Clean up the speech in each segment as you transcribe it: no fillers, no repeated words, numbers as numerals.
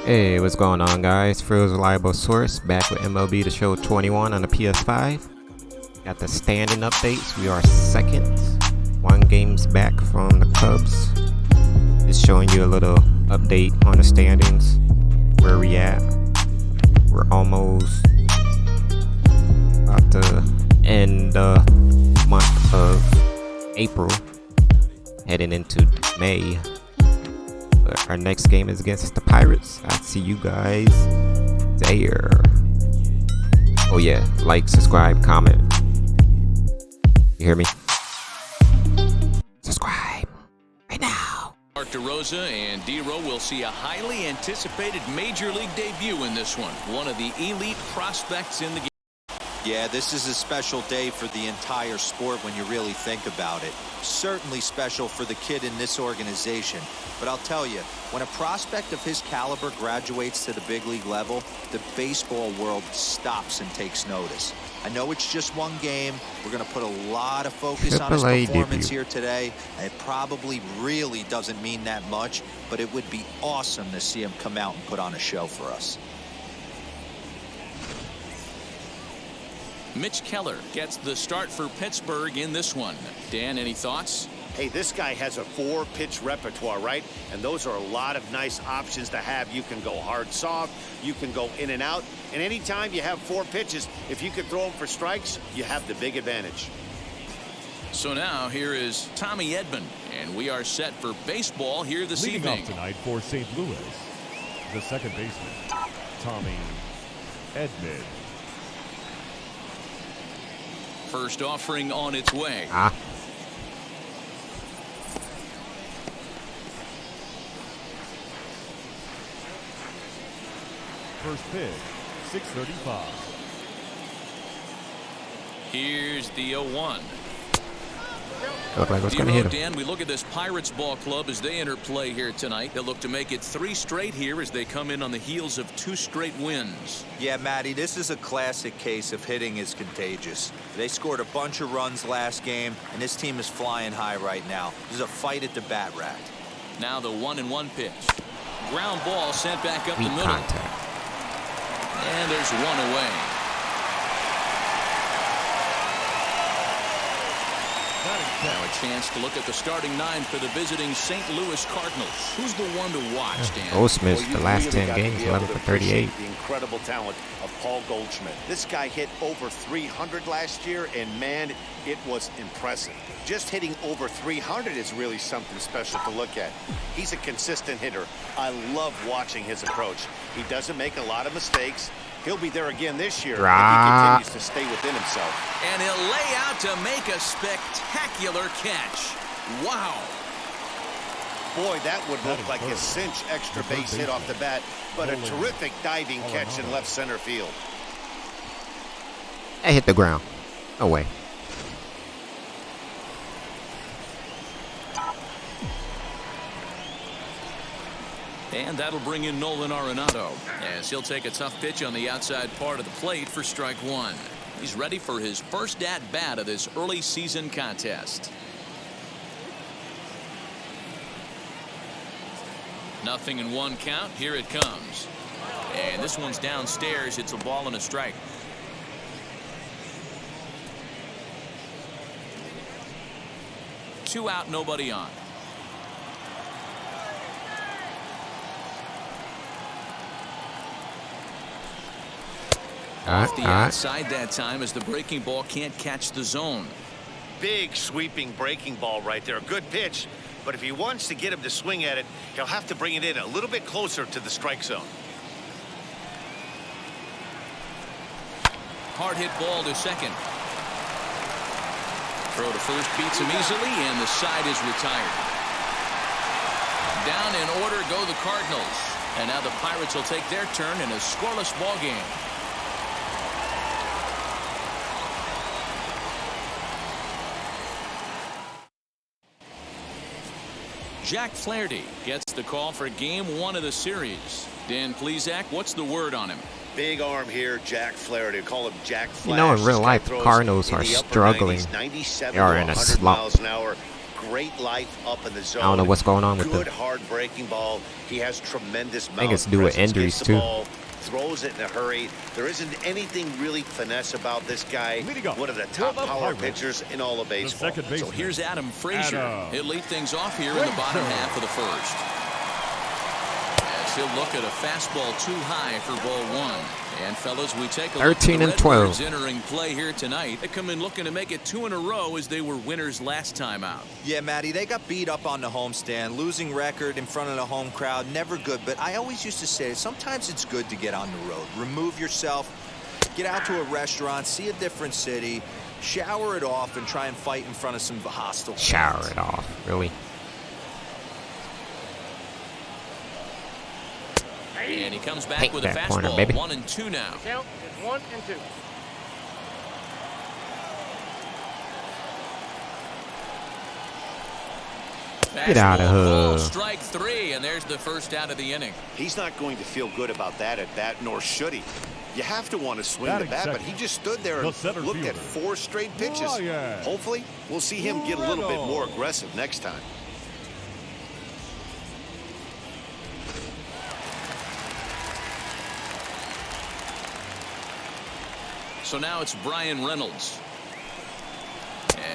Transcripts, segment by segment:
Hey, what's going on, guys? Phil's Reliable Source back with MLB The Show 21 on the PS5. Got the standing updates. We are second, 1 games back from the Cubs. Just showing you a little update on the standings, where we at. We're almost about to end the month of April, heading into May. Our next game is against the Pirates. I'll see you guys there. Oh yeah, like, subscribe, comment. You hear me? Subscribe right now. Mark DeRosa and D-Row will see a highly anticipated Major League debut in this one. One of the elite prospects in the game. Yeah, this is a special day for the entire sport when you really think about it. Certainly special for the kid in this organization. But I'll tell you, when a prospect of his caliber graduates to the big league level, the baseball world stops and takes notice. I know it's just 1 game. We're going to put a lot of focus on his performance here today. It probably really doesn't mean that much, but it would be awesome to see him come out and put on a show for us. Mitch Keller gets the start for Pittsburgh in this one. Dan, any thoughts? Hey, this guy has a 4-pitch repertoire, right? And those are a lot of nice options to have. You can go hard, soft. You can go in and out. And anytime you have 4 pitches, if you can throw them for strikes, you have the big advantage. So now here is Tommy Edman, and we are set for baseball here this evening. Leading off tonight for St. Louis, the second baseman, Tommy Edman. First offering on its way. First pitch, 6:35. Here's the 0-1. Look like what's going to hit him. Dan, we look at this Pirates ball club as they enter play here tonight. They'll look to make it 3 straight here as they come in on the heels of 2 straight wins. Yeah, Matty, this is a classic case of hitting is contagious. They scored a bunch of runs last game, and this team is flying high right now. This is a fight at the bat rack. Now the 1-1 pitch. Ground ball sent back up the middle. Contact. And there's 1 away. Now a chance to look at the starting 9 for the visiting St. Louis Cardinals. Who's the one to watch, Dan? Goldschmidt, the last 10 games, 11 for 38. The incredible talent of Paul Goldschmidt. This guy hit over 300 last year, and man, it was impressive. Just hitting over 300 is really something special to look at. He's a consistent hitter. I love watching his approach. He doesn't make a lot of mistakes. He'll be there again this year if he continues to stay within himself. And he'll lay out to make a spectacular catch. Wow. Boy, that would look like a cinch extra base hit off the bat, but a terrific diving catch in left center field. I hit the ground. No way. And that'll bring in Nolan Arenado as he'll take a tough pitch on the outside part of the plate for strike 1. He's ready for his first at-bat of this early season contest. 0-1 count. Here it comes. And this one's downstairs. It's a ball and a strike. Two out, nobody on. Off the outside that time as the breaking ball can't catch the zone. Big sweeping breaking ball right there. Good pitch, but if he wants to get him to swing at it, he'll have to bring it in a little bit closer to the strike zone. Hard hit ball to second. Throw to first beats him easily, and the side is retired. Down in order go the Cardinals, and now the Pirates will take their turn in a scoreless ball game. Jack Flaherty gets the call for game 1 of the series. Dan Plesac, what's the word on him? Big arm here, Jack Flaherty. Call him Jack Flash. You know, in real life, the Cardinals are struggling. They are in a slump. great life up in the zone. I don't know what's going on with good the. hard breaking ball. He has tremendous. I think it's due with injuries too. Ball, throws it in a hurry. There isn't anything really finesse about this guy. One of the top power pitchers in all of baseball. So here's Adam Frazier. He'll lead things off here in the bottom half of the first. As he'll look at a fastball too high for ball one. And fellas, we take a 13 look and at the 12. Redbirds entering play here tonight. They come in looking to make it 2 in a row as they were winners last time out. Yeah, Matty, they got beat up on the homestand. Losing record in front of the home crowd, never good. But I always used to say, sometimes it's good to get on the road. Remove yourself, get out to a restaurant, see a different city, shower it off, and try and fight in front of some hostile fans. Shower it off, really. And he comes back Paint with a that corner, fastball. baby. 1 and 2 now. Count is 1 and 2. Get out of Fastball, here. strike 3, and there's the first out of the inning. He's not going to feel good about that at bat, nor should he. You have to want to swing the Batting bat, but second. he just stood there The and center looked at fielder. 4 straight pitches. Ryan. Hopefully, we'll see him get a little bit more aggressive next time. So now it's Brian Reynolds.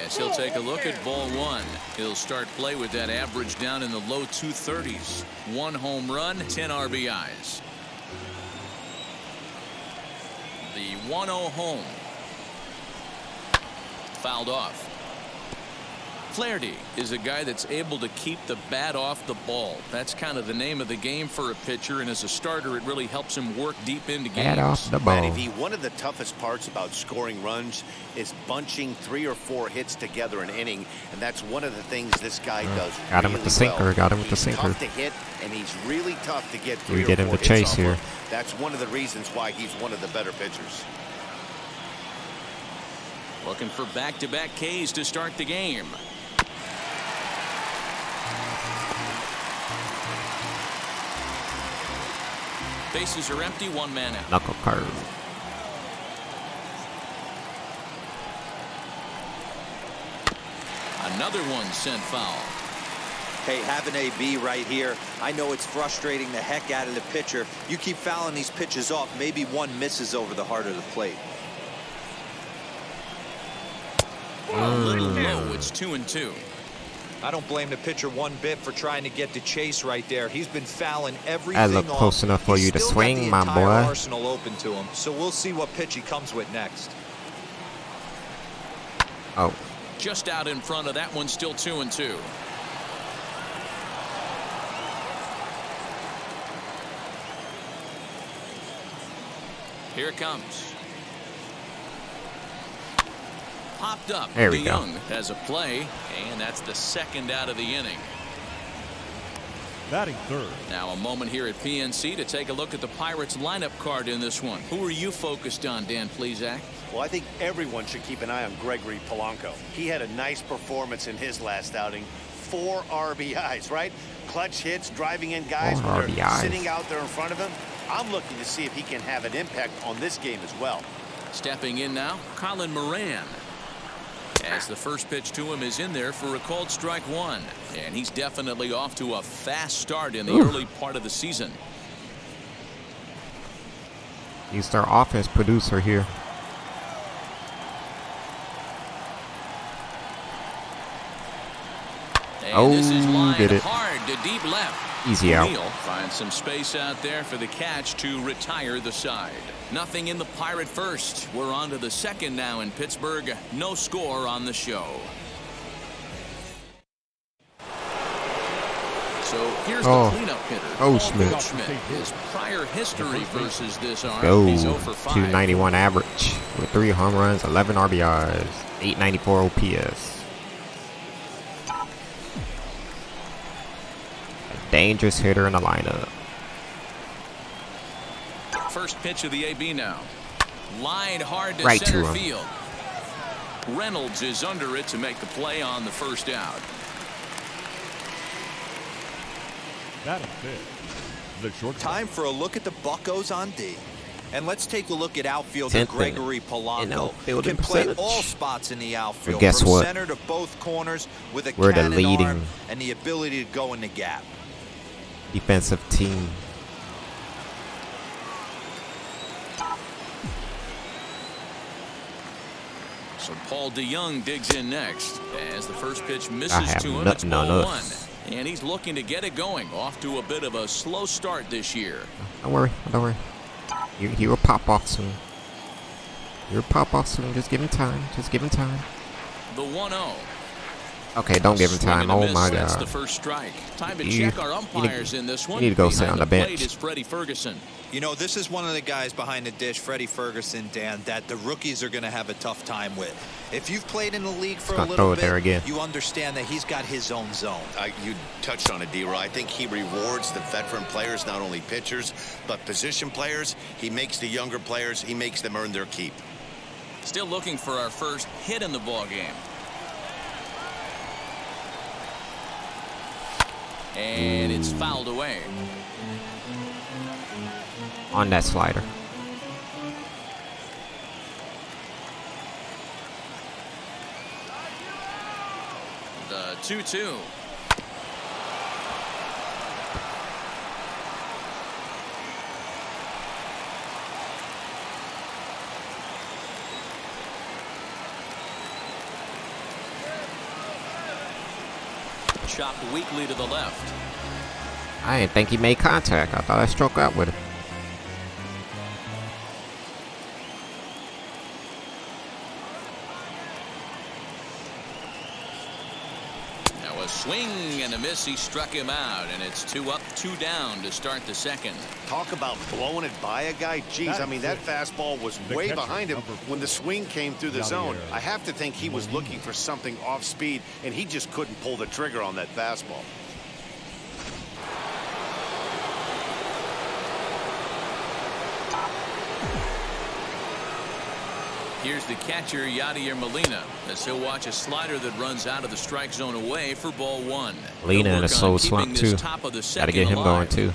As he'll take a look at ball 1. He'll start play with that average down in the low 230s. 1 home run, 10 RBIs. The 1-0 home. Fouled off. Flaherty is a guy that's able to keep the bat off the ball. That's kind of the name of the game for a pitcher, and as a starter, it really helps him work deep into games. Bat off the Matty ball. V, one of the toughest parts about scoring runs is bunching 3 or 4 hits together an inning, and that's one of the things this guy does. Got him with the sinker, well. got him with the He's sinker. tough to hit, and he's really tough to get 3 We or get him 4 to hits chase off here. of. That's one of the reasons why he's one of the better pitchers. Looking for back-to-back Ks to start the game. Bases are empty, 1 man out. Knuckle curve. Another one sent foul. Hey, have an AB right here. I know it's frustrating the heck out of the pitcher. You keep fouling these pitches off, maybe one misses over the heart of the plate. A little low, it's 2 and 2. I don't blame the pitcher one bit for trying to get the chase right there. He's been fouling everything That looked off. close enough for He's you to still got swing, the my entire boy. arsenal open to him, so we'll see what pitch he comes with next. Oh, Just out in front of that one, still 2 and 2. Here it comes. Popped up. There we go. DeYoung has a play, and that's the second out of the inning. Batting third. Now a moment here at PNC to take a look at the Pirates lineup card in this one. Who are you focused on, Dan Plesac? Well, I think everyone should keep an eye on Gregory Polanco. He had a nice performance in his last outing. 4 RBIs, right? Clutch hits, driving in guys 4 when they're RBIs. sitting out there in front of him. I'm looking to see if he can have an impact on this game as well. Stepping in now, Colin Moran. As the first pitch to him is in there for a called strike 1. And he's definitely off to a fast start in the early part of the season. he's our offense producer here. And this is Oh, lined did it. hard to deep left. Easy out. O'Neal finds some space out there for the catch to retire the side. Nothing in the Pirate first. We're on to the second now in Pittsburgh. No score on the show. So here's the cleanup hitter. Paul Goldschmidt. His prior history versus this arm. Go. He's 0 for 5. 291 average with 3 home runs, 11 RBIs, 894 OPS. A dangerous hitter in the lineup. First pitch of the AB now. Lined hard to Right to center him. field. Reynolds is under it to make the play on the first out. Batting fifth. The short. Time for a look at the Buccos on D. And let's take a look at outfielder 10th Gregory in Polanco. outfielding Can play percentage. all spots in the outfield, But guess from what? center to both corners with a We're the cannon leading arm and the ability to go in the gap. defensive team. So Paul DeYoung digs in next as the first pitch I misses have to him. It's nothing on ball one. us. And he's looking to get it going. Off to a bit of a slow start this year. Don't worry. Don't worry. He will pop off soon. He will pop off soon. Just give him time. Just give him time. The 1-0. Okay, don't give him Swing time. and a Oh miss. my That's the God. first strike. Time to You- check our umpires in this one. you need to go sit Behind on the plate bench. is Freddie Ferguson. You know, this is one of the guys behind the dish, Freddie Ferguson, Dan, that the rookies are going to have a tough time with. If you've played in the league for a Gonna little throw it there bit, again. you understand that he's got his own zone. You touched on it, D-Roy. I think he rewards the veteran players, not only pitchers, but position players. He makes the younger players, he makes them earn their keep. Still looking for our first hit in the ball game. And it's fouled away. On that slider. The 2-2. Chopped weakly to the left. I didn't think he made contact. I thought I struck out with him. Now a swing and a miss. He struck him out, and it's 2 up, 2 down to start the second. Talk about blowing it by a guy. Jeez, I mean, that fastball was way catcher, behind him number when the swing came through the zone. Javier I have to think he was Molina. looking for something off speed, and he just couldn't pull the trigger on that fastball. Here's the catcher, Yadier Molina, as he'll watch a slider that runs out of the strike zone away for ball one. Molina He'll in a work slow on keeping slump this too. top of the Gotta second get him going alive. too.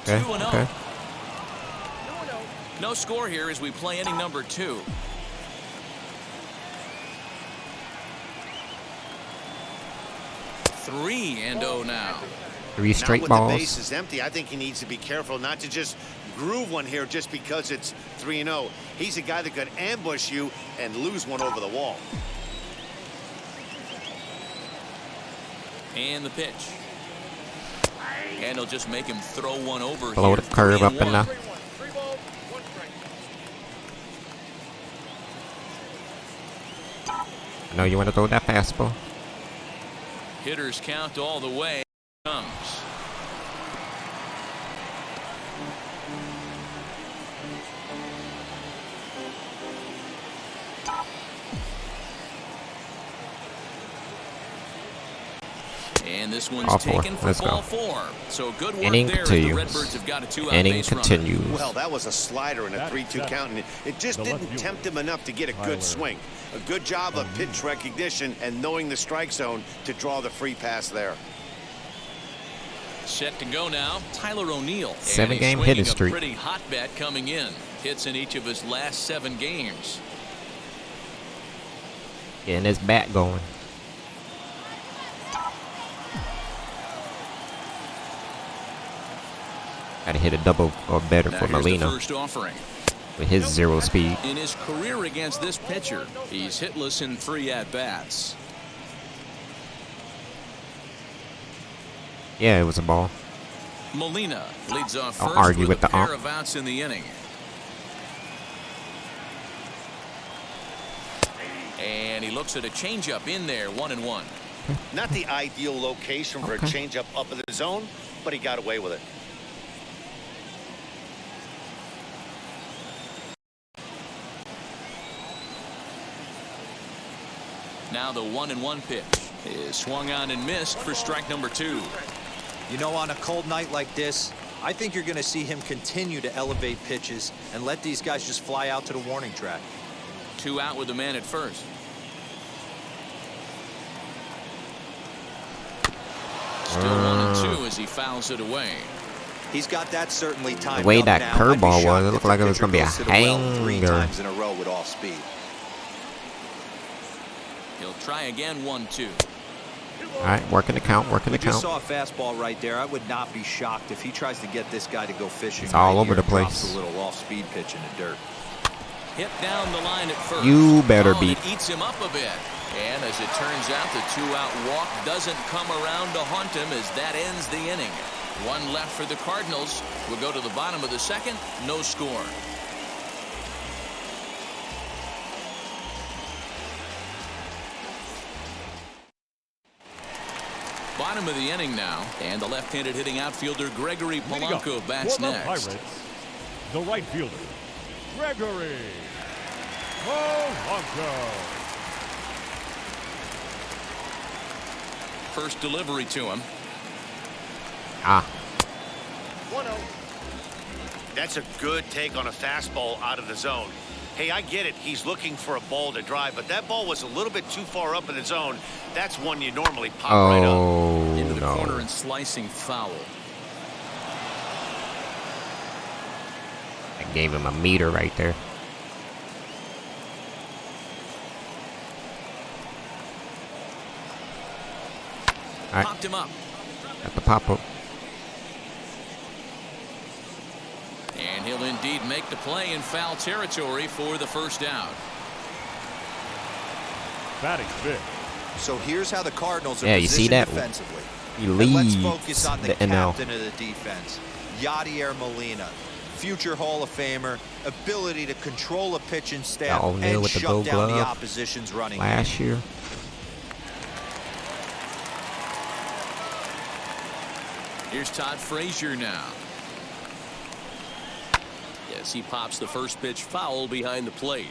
Okay, 2-0. okay. No score here as we play inning number 2. Three and 0 now. 3 Now straight with balls. the base is empty, I think he needs to be careful not to just groove one here just because it's 3-0. He's a guy that could ambush you and lose one over the wall. And the pitch. And he'll just make him throw one over Blow here. the curve up and 3-1. now. I know you want to throw that fastball. Hitters count all the way. Comes. And this one's All four. taken for Let's ball go. 4. So good work Inning there as the continues. Redbirds have got a 2-out Inning base runner. continues. Well, that was a slider and a That 3-2 is count, and it just the left didn't fielder, tempt him enough to get a Tyler. good swing. A good job of pitch recognition and knowing the strike zone to draw the free pass there. Set to go now, Tyler O'Neill. 7-game hitting hitting streak. A pretty hot bat coming in. Hits in each of his last 7 games. Getting his bat going. Gotta hit a double or better Now for here's the Molina first offering. with his 0 speed. In his career against this pitcher, he's hitless in 3 at-bats. Yeah, it was a ball. Molina leads off Don't first argue with with a the pair ump. of outs in the inning. And he looks at a changeup in there, 1-1. Not the ideal location for Okay. a changeup up in the zone, but he got away with it. Now the 1-1 pitch is swung on and missed for strike number 2. You know, on a cold night like this, I think you're going to see him continue to elevate pitches and let these guys just fly out to the warning track. 2 out with the man at first. Still 1-2 as he fouls it away. He's got that certainly timed The way up that now. curveball I'd be was, shocked it if looked the like it was pitcher gonna be a goes to the well 3 hanger. times in a row with off speed. He'll try again, 1-2. All right, working the count, working the We just count. saw a fastball right there. I would not be shocked if he tries to get this guy to go fishing. It's all right over here the and drops place. a little off-speed pitch in the dirt. Hit down the line at first. You better and beat. it eats him up a bit. And as it turns out, the 2-out walk doesn't come around to haunt him as that ends the inning. One left for the Cardinals. We'll go to the bottom of the second. No score. Bottom of the inning now, and the left-handed hitting outfielder Gregory Polanco bats For the next. Pirates, the right fielder, Gregory Polanco. First delivery to him. Ah, 1-0. That's a good take on a fastball out of the zone. Hey, I get it. He's looking for a ball to drive, but that ball was a little bit too far up in the zone. That's one you normally pop right up. oh Into the corner no. and slicing foul. I gave him a meter right there. All right, Popped him up. got the pop-up. And he'll indeed make the play in foul territory for the first out. Batting fifth, So here's how the Cardinals are Yeah, you see positioned that? defensively. He And let's leads focus on the the NL. captain of the defense, Yadier Molina. Future Hall of Famer, ability to control a pitching staff Got O'Neal and with the shut gold down the glove opposition's running. Last year. Here's Todd Frazier now. Yes, he pops the first pitch foul behind the plate.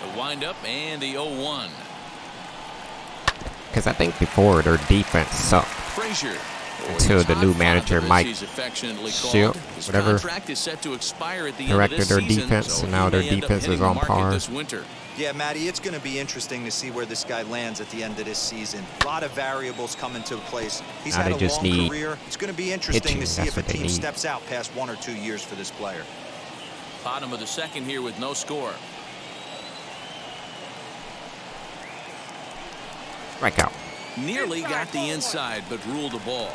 The windup and the 0-1. Because I think before their defense sucked. Frazier. Until the new manager, Mike Shield, whatever, directed their defense, and now their defense is on par. This winter. Yeah, Matty, it's going to be interesting to see where this guy lands at the end of this season. A lot of variables come into place. He's Now had they a just long need career. It's going to be interesting pitching. to see That's if a what they team need. steps out past 1 or 2 years for this player. Bottom of the second here with no score. Strikeout. Nearly got the inside, but ruled a ball.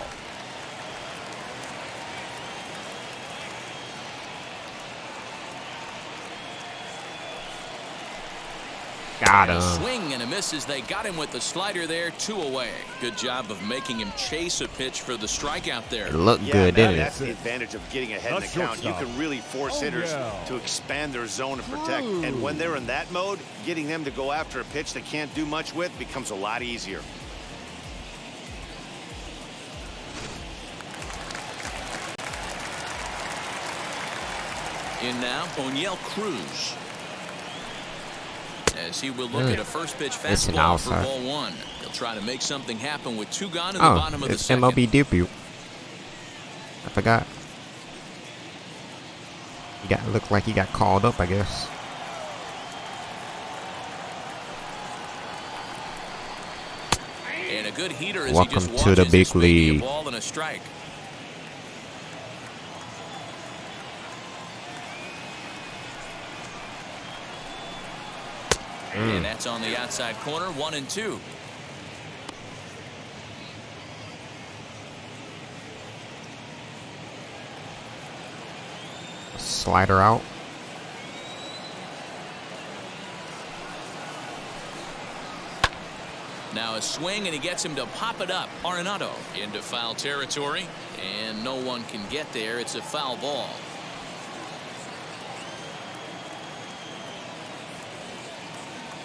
Got A him. swing and a miss as they got him with the slider there, 2 away. Good job of making him chase a pitch for the strikeout there. It looked Yeah, good, man, didn't that's it? the advantage of getting ahead in the That's count. You shortstop. can really force hitters to expand their zone and protect. And when they're in that mode, getting them to go after a pitch they can't do much with becomes a lot easier. In now, O'Neal Cruz. As he will look at a first pitch It's an fastball for outside. ball 1. He'll try to make something happen with 2 gone in the Oh, bottom of the it's second. MLB debut. I forgot. He looked like he got called up, I guess. And a good heater as Welcome he just to the watches big this may be a league. ball and a strike. And that's on the outside corner, 1-2. Slider out. Now a swing, and he gets him to pop it up. Arenado into foul territory, and no one can get there. It's a foul ball.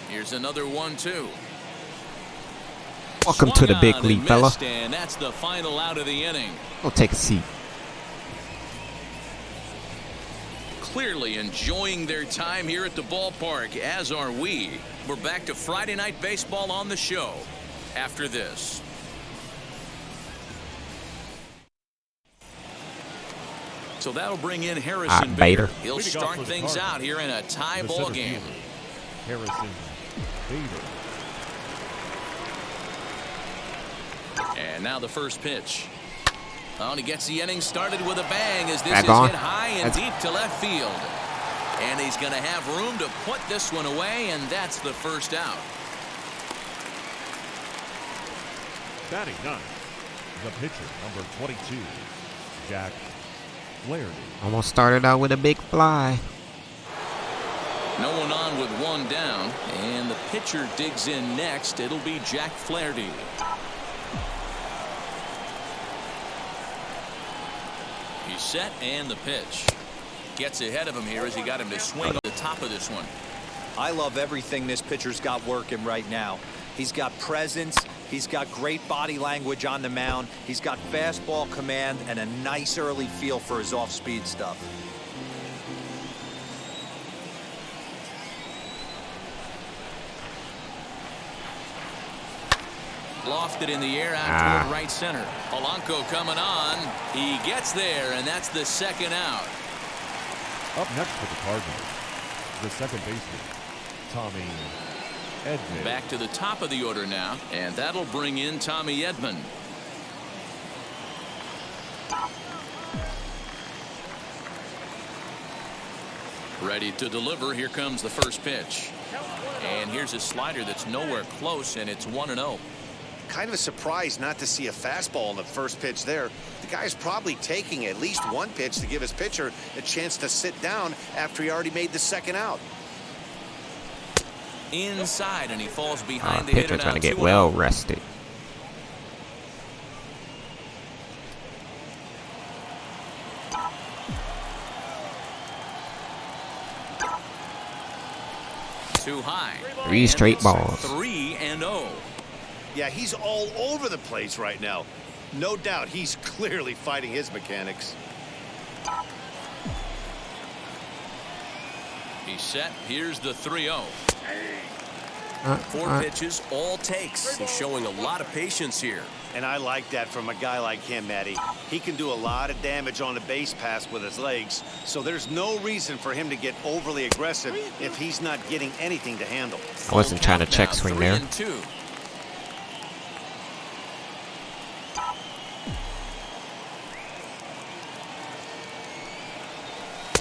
Here's another 1-2. Welcome to the big league, fella. And that's the final out of the inning. Go take a seat. Clearly enjoying their time here at the ballpark, as are we. We're back to Friday Night Baseball on the show after this. So that'll bring in Harrison Bader. Bader. He'll start things out here in a tie ball game. Harrison Bader. And now the first pitch. Oh, and he gets the inning started with a bang as this Back is on. hit high and deep to left field. And he's going to have room to put this one away, and that's the first out. Batting ninth, the pitcher, number 22, Jack Flaherty. Almost started out with a big fly. No one on with one down, and the pitcher digs in next. It'll be Jack Flaherty. He's set, and the pitch. Gets ahead of him here as he got him to swing on the top of this one. I love everything this pitcher's got working right now. He's got presence. He's got great body language on the mound. He's got fastball command and a nice early feel for his off-speed stuff. Lofted in the air out toward right center. Polanco coming on. He gets there, and that's the second out. Up next for the Cardinals, the second baseman, Tommy Edman. Back to the top of the order now, and that'll bring in Tommy Edman. Ready to deliver. Here comes the first pitch. And here's a slider that's nowhere close, and it's 1-0. Kind of a surprise not to see a fastball in the first pitch there. The guy's probably taking at least one pitch to give his pitcher a chance to sit down after he already made the second out. Inside, and he falls behind the hitter. Pitcher's Now going to get 2-0. well rested. Too high. 3 straight And it's balls. 3-0. Yeah, he's all over the place right now. No doubt he's clearly fighting his mechanics. He's set. Here's the 3-0. 4 pitches, all takes. He's showing a lot of patience here. And I like that from a guy like him, Matty. He can do a lot of damage on the base pass with his legs, so there's no reason for him to get overly aggressive if he's not getting anything to handle. I wasn't trying to Count check now, swing there. 3-2.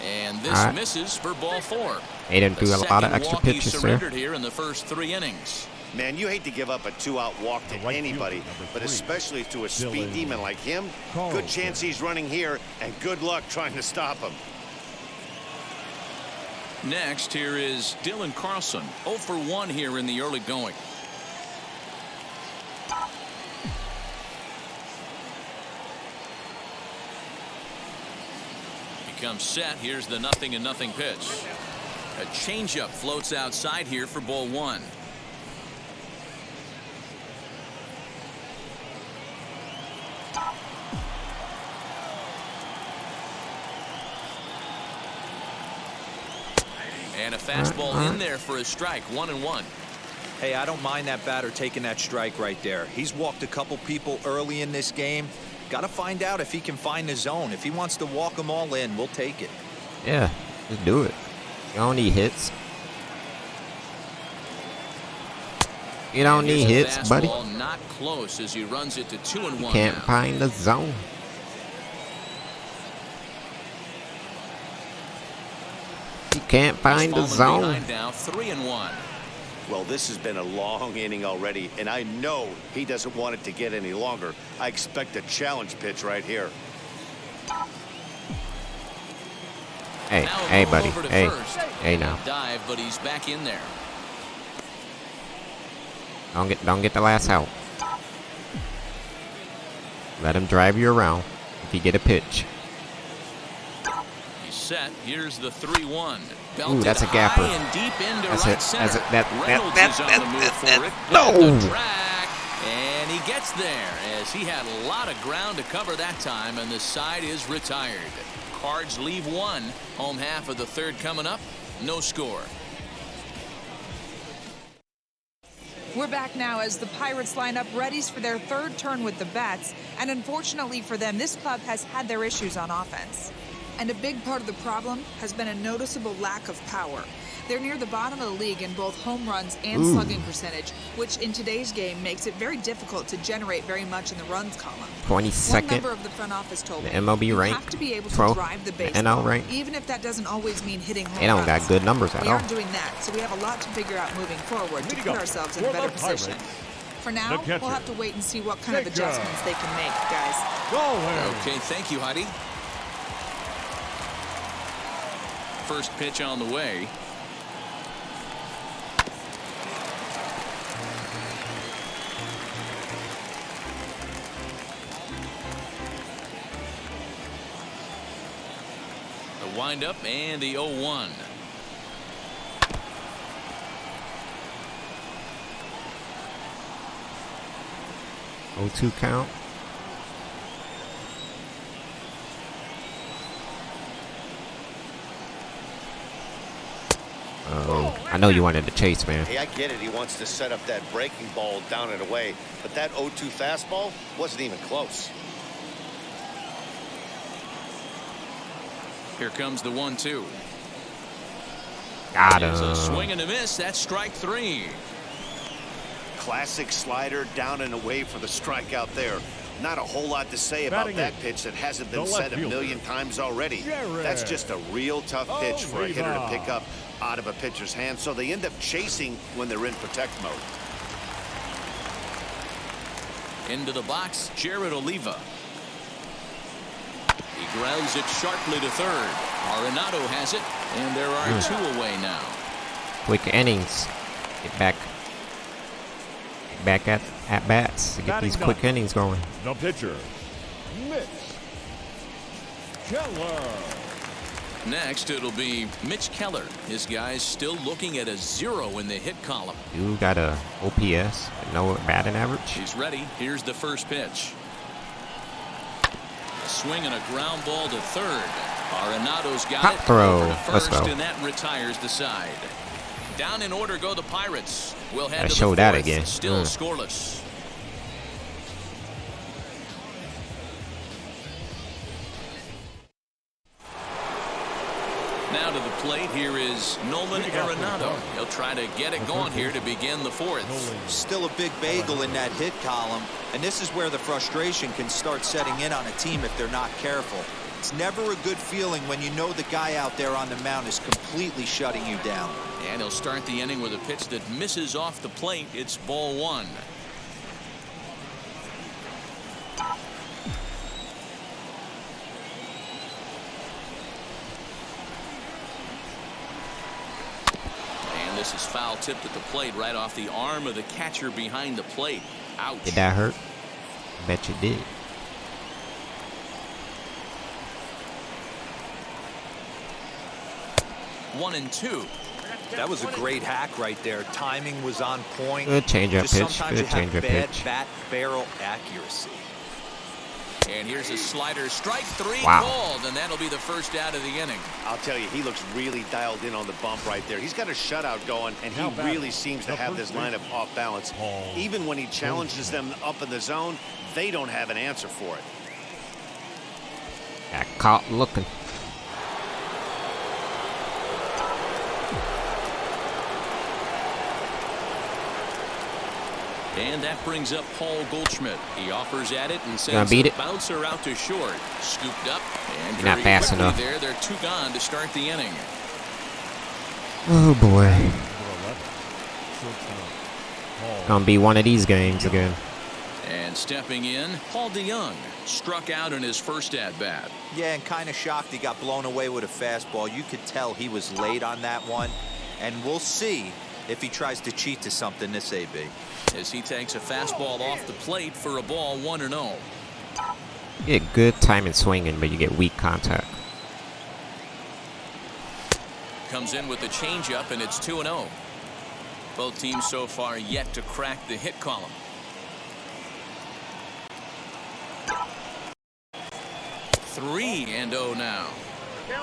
And this misses for ball 4. They didn't do a lot of The extra second walk he pitches there. surrendered here in the first 3 innings. Man, you hate to give up a 2-out walk to right anybody, fielder, number but 3, especially to a speed Dylan demon like him. Good chance he's running here, and good luck trying to stop him. Next, here is Dylan Carlson. 0 for 1 here in the early going. He comes set. Here's the 0-0 pitch. A changeup floats outside here for ball 1. And a fastball in there for a strike. 1-1. Hey, I don't mind that batter taking that strike right there. He's walked a couple people early in this game. Got to find out if he can find the zone. If he wants to walk them all in, we'll take it. Yeah, just do it. You don't need hits. You don't need hits, buddy. Not close as he runs it to 2-1. You can't now. find the zone. You can't find the Falling zone. behind now, 3-1. Well, this has been a long inning already, and I know he doesn't want it to get any longer. I expect a challenge pitch right here. Hey, Now hey, roll buddy. over to Hey, first. hey now. Dive, but he's back in there. Don't get the last out. Let him drive you around if you get a pitch. He's set. Here's the 3-1. Ooh, that's a gapper. High and deep into That's right it. center. Reynolds is on the move for it. No. At the track, and he gets there as he had a lot of ground to cover that time, and the side is retired. Cards leave 1. Home half of the 3rd coming up. No score. We're back now as the Pirates line up readies for their 3rd turn with the bats, and unfortunately for them, this club has had their issues on offense. And a big part of the problem has been a noticeable lack of power. They're near the bottom of the league in both home runs and slugging percentage, which in today's game makes it very difficult to generate very much in the runs column. 22nd. One member of the front office told me, MLB you rank, have to be able to pro, drive the NL baseball, rank. even if that doesn't always mean hitting home They don't got runs. good numbers at We all. aren't doing that, so we have a lot to figure out moving forward to put ourselves in a better position. For now, we'll have to wait and see what kind of adjustments they can make, guys. Okay, thank you, Heidi. First pitch on the way. The windup and the 0-1. O2 count. Oh, I know you wanted to chase, man. Hey, I get it. He wants to set up that breaking ball down and away, but that 0-2 fastball wasn't even close. Here comes the 1-2. Got It's a him. swing and a miss. That's strike 3. Classic slider down and away for the strikeout there. Not a whole lot to say about Batting that in. pitch that hasn't been The said left a fielder. million times already. Jared. That's just a real tough pitch for a hitter to Oliva. pick up out of a pitcher's hand, so they end up chasing when they're in protect mode. Into the box, Jared Oliva. He grounds it sharply to third. Arenado has it, and there are 2 away now. Quick innings. Get back at bats to get Batting these quick ninth. innings going. The pitcher, Mitch Keller. Next, it'll be Mitch Keller. His guy's still looking at a 0 in the hit column. You got a OPS, no batting average. He's ready. Here's the first pitch. A swing and a ground ball to third. Arenado's got Hot it. throw. Over to Let's first, go. and that retires the side. Down in order go the Pirates. We'll head Gotta to show the that 4th. again. Still scoreless. Now to the plate, here is Nolan Arenado. He'll try to get it going here to begin the 4th. Still a big bagel in that hit column, and this is where the frustration can start setting in on a team if they're not careful. It's never a good feeling when you know the guy out there on the mound is completely shutting you down. And he'll start the inning with a pitch that misses off the plate. It's ball 1. And this is foul tipped at the plate right off the arm of the catcher behind the plate. Ouch. Did that hurt? Bet you did. One and 2. That was a great hack right there. Timing was on point. Good changeup Just pitch. sometimes Good you have changeup bad pitch. bat barrel accuracy. And here's a slider. Strike 3 Wow. called, and that'll be the first out of the inning. I'll tell you, he looks really dialed in on the bump right there. He's got a shutout going, and he really seems to have this lineup off balance. Even when he challenges them up in the zone, they don't have an answer for it. Got caught looking. And that brings up Paul Goldschmidt. He offers at it and gonna sends beat the it? bouncer out to short. Scooped up, and You're not very fast quickly enough. there. They're 2 gone to start the inning. Oh boy. Number 11, shortstop, Paul. Gonna be one of these games again. And stepping in, Paul DeYoung struck out in his first at-bat. Yeah, and kind of shocked he got blown away with a fastball. You could tell he was late on that one. And we'll see if he tries to cheat to something this AB. As he takes a fastball off the plate for a ball 1-0. You get good timing swinging, but you get weak contact. Comes in with the changeup, and it's 2-0. Both teams so far yet to crack the hit column. Three and 0 now.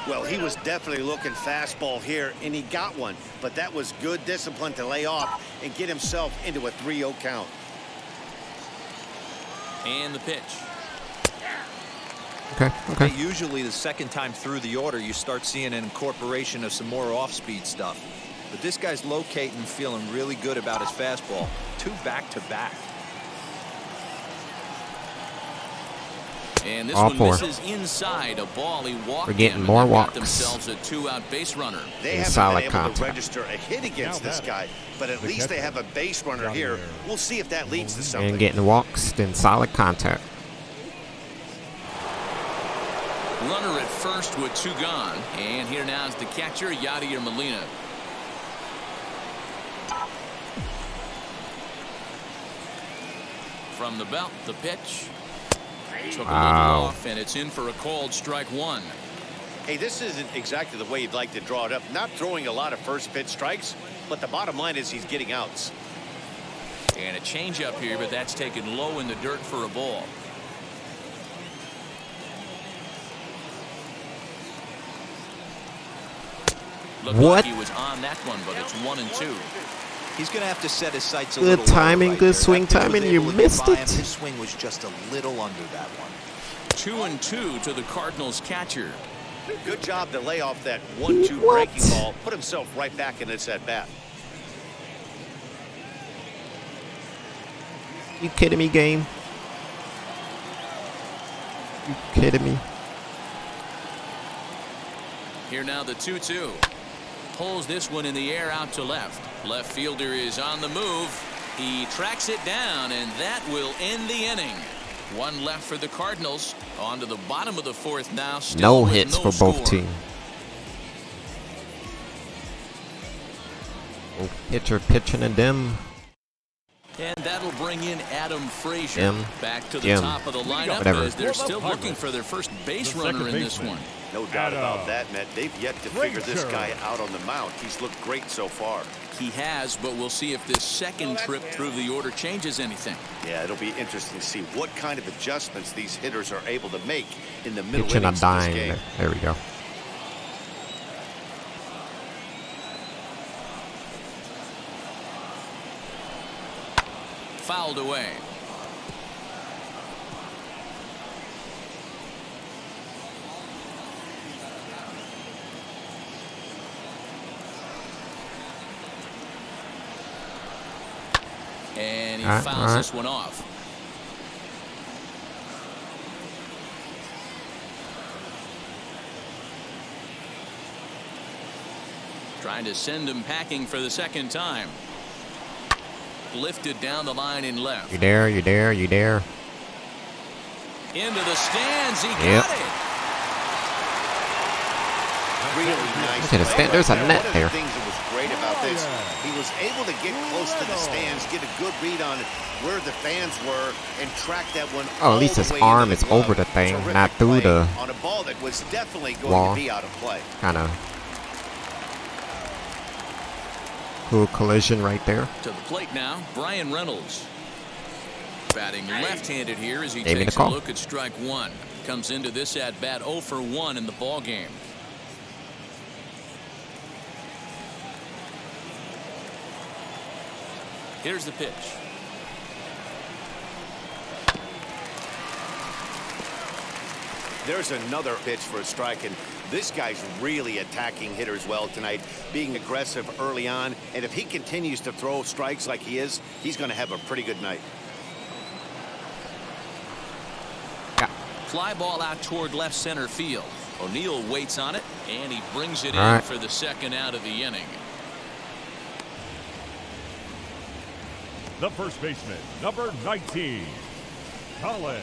Well, he was definitely looking fastball here, and he got one. But that was good discipline to lay off and get himself into a 3-0 count. And the pitch. Okay. Usually the second time through the order, you start seeing an incorporation of some more off-speed stuff. But this guy's locating and feeling really good about his fastball. 2 back-to-back. And this All one 4. misses inside a ball. He walked. We're getting him, more and they've got walks. themselves a 2-out base runner. They And haven't solid been able contact. to register a hit against this guy, but at least they have a base runner here. We'll see if that leads to something. And getting walks, then solid contact. Runner at first with 2 gone. And here now is the catcher, Yadier Molina. From the belt, the pitch. Took a little off, and it's in for a called strike 1. Hey, this isn't exactly the way you'd like to draw it up. Not throwing a lot of first pitch strikes, but the bottom line is he's getting outs. And a changeup here, but that's taken low in the dirt for a ball. Looked What? like he was on that one, but it's 1-2. He's going to have to set his sights a Good little lower timing, right good there. swing That pitch was timing, able you to get missed by it. him. His swing was just a little under that one. 2-2 to the Cardinals catcher. Good job to lay off that 1-2 breaking ball. Put himself right back in this at-bat. You kidding me, game? You kidding me? Here now the 2-2. Pulls this one in the air out to left. Left fielder is on the move. He tracks it down, and that will end the inning. 1 left for the Cardinals. On to the bottom of the 4th now. Still No with hits no for both score. teams. Oh, pitcher pitching a dim. And that'll bring in Adam Frazier Jim. back to the Jim. top of the lineup Whatever. as they're still looking for their first base The runner second in this baseman. one. No doubt Adam about that, Matt. They've yet to figure this Frazier. guy out on the mound. He's looked great so far. He has, but we'll see if this second trip through the order changes anything. Yeah, it'll be interesting to see what kind of adjustments these hitters are able to make in the middle Pitching a innings of this dime. game. There we go. Fouled away. And he All fouls right. this one off. Trying to send him packing for the second time. Lifted down the line in left. You there? You there? You there? Into the stands. He Yep. got it. Really nice. Look at his play stand. There's a there. net One of there. the things that was great about this, he was able to get close to the stands, get a good read on where the fans were, and track that one. Oh, at least all his the way arm into is the glove. over the thing, Terrific not through play the on a ball that was definitely going wall. to be out of play. Kind of cool collision right there. To the plate now, Brian Reynolds. Batting left-handed here as he Gave me the takes a call. look at strike 1. Comes into this at-bat 0 for 1 in the ball game. Here's the pitch. There's another pitch for a strike, and this guy's really attacking hitters well tonight, being aggressive early on, and if he continues to throw strikes like he is, he's going to have a pretty good night. Fly ball out toward left center field. O'Neill waits on it, and he brings it in All right. for the second out of the inning. The first baseman, number 19, Colin.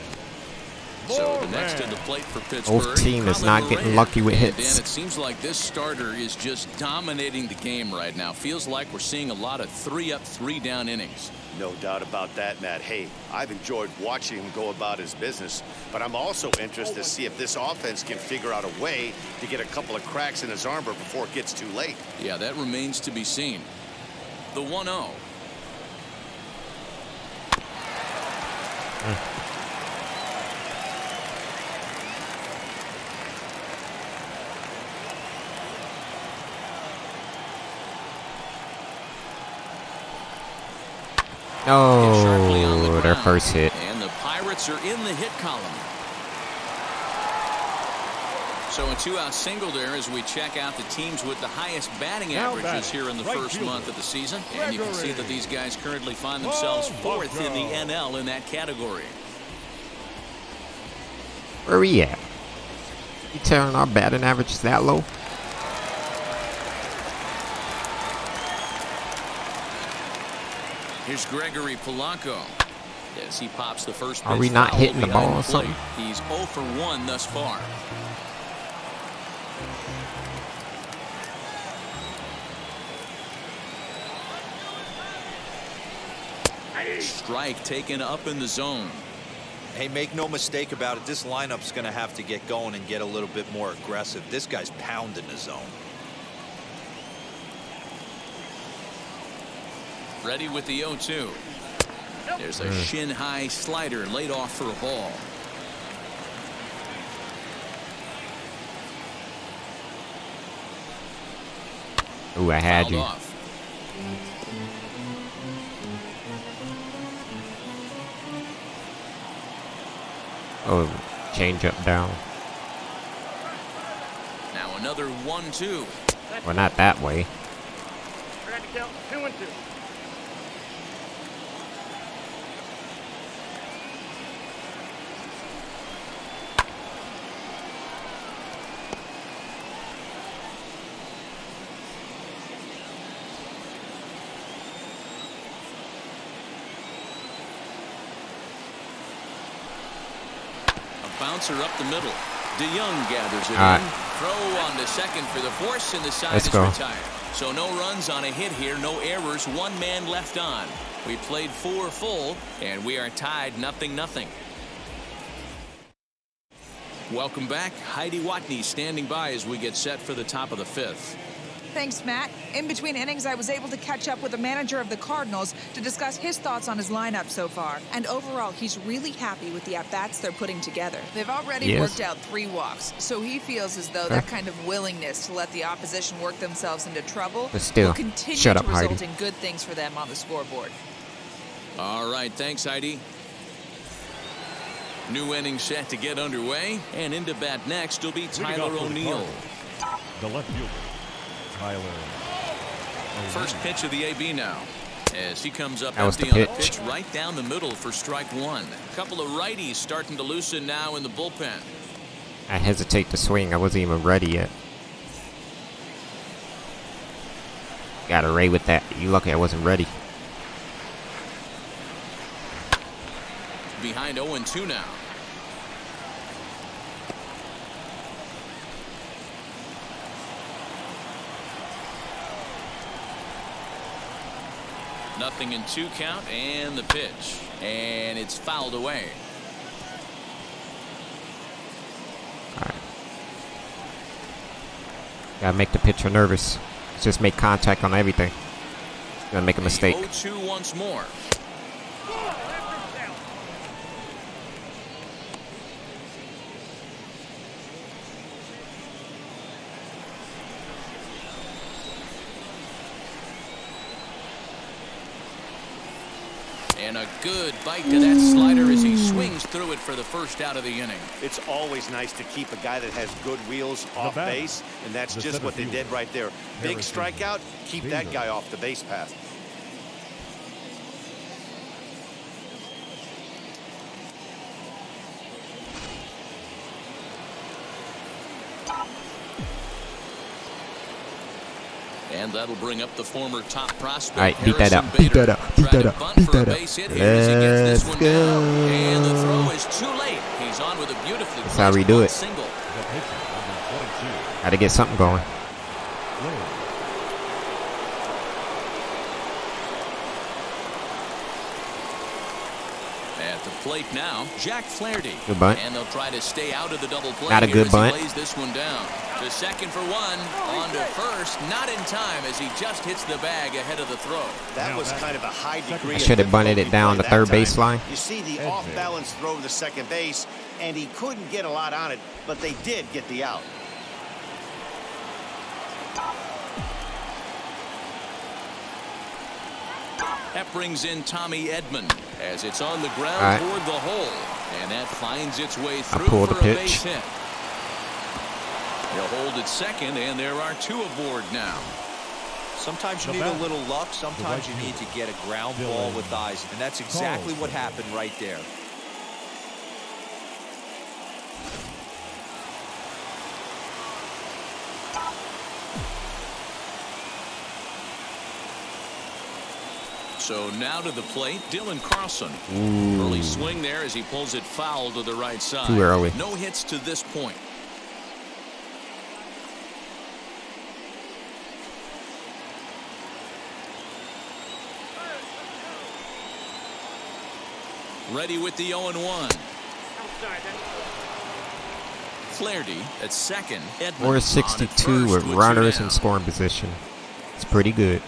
So the next to the plate for Pittsburgh. Both team is Colin not getting Moran. lucky with And hits. Dan, it seems like this starter is just dominating the game right now. Feels like we're seeing a lot of 3-up, 3-down innings. No doubt about that, Matt. Hey, I've enjoyed watching him go about his business, but I'm also interested to see if this offense can figure out a way to get a couple of cracks in his armor before it gets too late. Yeah, that remains to be seen. The 1-0. Hit sharply on the Oh, their ground. first hit. And the Pirates are in the hit column. So a 2-out single there as we check out the teams with the highest batting Now averages batting, here in the right first fielder, month of the season. And you can see that these guys currently find themselves fourth in the NL in that category. Where we at? You telling our batting average is that low? Here's Gregory Polanco as he pops the first pitch. Are we not foul hitting the behind ball or plate. something? He's 0 for 1 thus far. Strike taken up in the zone. Hey, make no mistake about it. This lineup's going to have to get going and get a little bit more aggressive. This guy's pounding the zone. Ready with the 0-2. There's a shin-high slider laid off for a ball. Ooh, I had Fouled you. off. Oh, change up down. Now another 1-2. Well, not that way. Trying to count 2-2. Bouncer up the middle. DeYoung gathers it All right. in. Throw on to second for the force, and the side Let's is go. retired. So no runs on a hit here, no errors, 1 man left on. We played 4 full, and we are tied 0-0. Welcome back. Heidi Watney standing by as we get set for the top of the 5th. Thanks, Matt. In between innings, I was able to catch up with the manager of the Cardinals to discuss his thoughts on his lineup so far. And overall, he's really happy with the at-bats they're putting together. They've already Yes. worked out 3 walks, so he feels as though that kind of willingness to let the opposition work themselves into trouble But still, will continue shut to up, result Heidi. in good things for them on the scoreboard. All right, thanks, Heidi. New inning set to get underway, and into bat next will be Leading Tyler off for the O'Neill. Cardinals, the left fielder, Tyler. First pitch of the AB now. As he comes up That was the empty on the pitch. pitch right down the middle for strike 1. A couple of righties starting to loosen now in the bullpen. I hesitate to swing. I wasn't even ready yet. Got away with that. You lucky I wasn't ready. Behind 0-2 now. Nothing in 2 count, and the pitch. And it's fouled away. Gotta make the pitcher nervous. Just make contact on everything. Gonna make a mistake. 0-2 once more. And a good bite to that slider as he swings through it for the first out of the inning. It's always nice to keep a guy that has good wheels off batter, base, and that's the just center what they fielder, did right there. Big Harrison strikeout, keep that Bingo. guy off the base path. And that'll bring up the former top prospect. All right, beat that Harrison up, beat Bader. that up, beat Trying that to up, bunt beat for a that up. base hit here as he gets this Let's one down. And the go. throw is too late. He's on with a beautifully That's how we placed do bunt it. single. The pitcher, number 22, Gotta get something going. Blair. At the plate now, Jack Flaherty. Good bunt. And they'll try to stay out of the double play. Not a here good as bunt. He lays this one down. To second for 1. On to first. Not in time as he just hits the bag ahead of the throw. That Now was back. kind of a high degree. I of should have bunted it difficulty down play the third that time. baseline. You see the Edman. off-balance throw to second base, and he couldn't get a lot on it, but they did get the out. That brings in Tommy Edman as it's on the ground All right. toward the hole. And that finds its way through pull for the a pitch. base hit. He'll hold at second, and there are 2 aboard now. Sometimes you need a little luck. Sometimes you need to get a ground ball with eyes. And that's exactly what happened right there. So now to the plate, Dylan Carlson. Early swing there as he pulls it foul to the right side. Too early. No hits to this point. Ready with the 0-1. Flaherty at second. Or 62 with runners in scoring position. It's pretty good.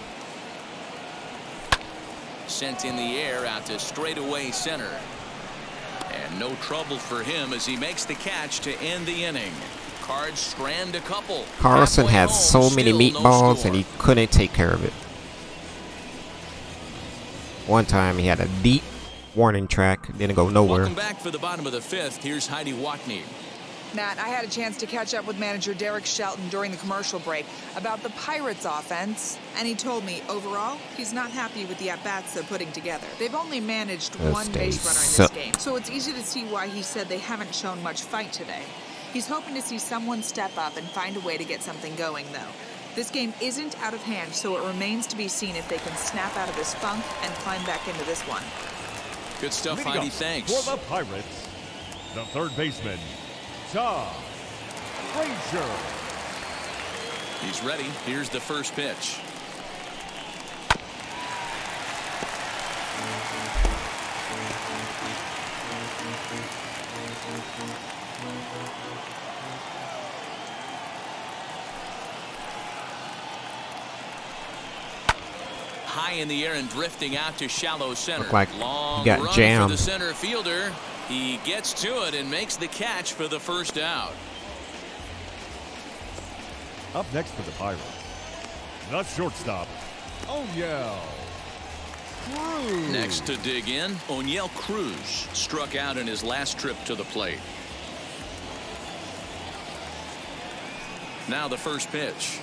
Sent in the air out to straightaway center. And no trouble for him as he makes the catch to end the inning. Cards strand a couple. Carlson Halfway has home, so many still no meatballs score. and he couldn't take care of it. One time he had a deep warning track, didn't go nowhere. Welcome back for the bottom of the 5th. Here's Heidi Watney. Matt, I had a chance to catch up with manager Derek Shelton during the commercial break about the Pirates offense, and he told me overall he's not happy with the at-bats they're putting together. They've only managed one base runner in this game, so it's easy to see why he said they haven't shown much fight today. He's hoping to see someone step up and find a way to get something going, though. This game isn't out of hand, so it remains to be seen if they can snap out of this funk and climb back into this one. Good stuff, Heidi. Thanks. For the Pirates, the third baseman, Todd Frazier. He's ready. Here's the first pitch. High in the air and drifting out to shallow center. Looked like Long he got run jammed. for the center fielder. He gets to it and makes the catch for the first out. Up next for the Pirates, the shortstop, Onyel Cruz. Next to dig in, Onyel Cruz struck out in his last trip to the plate. Now the first pitch.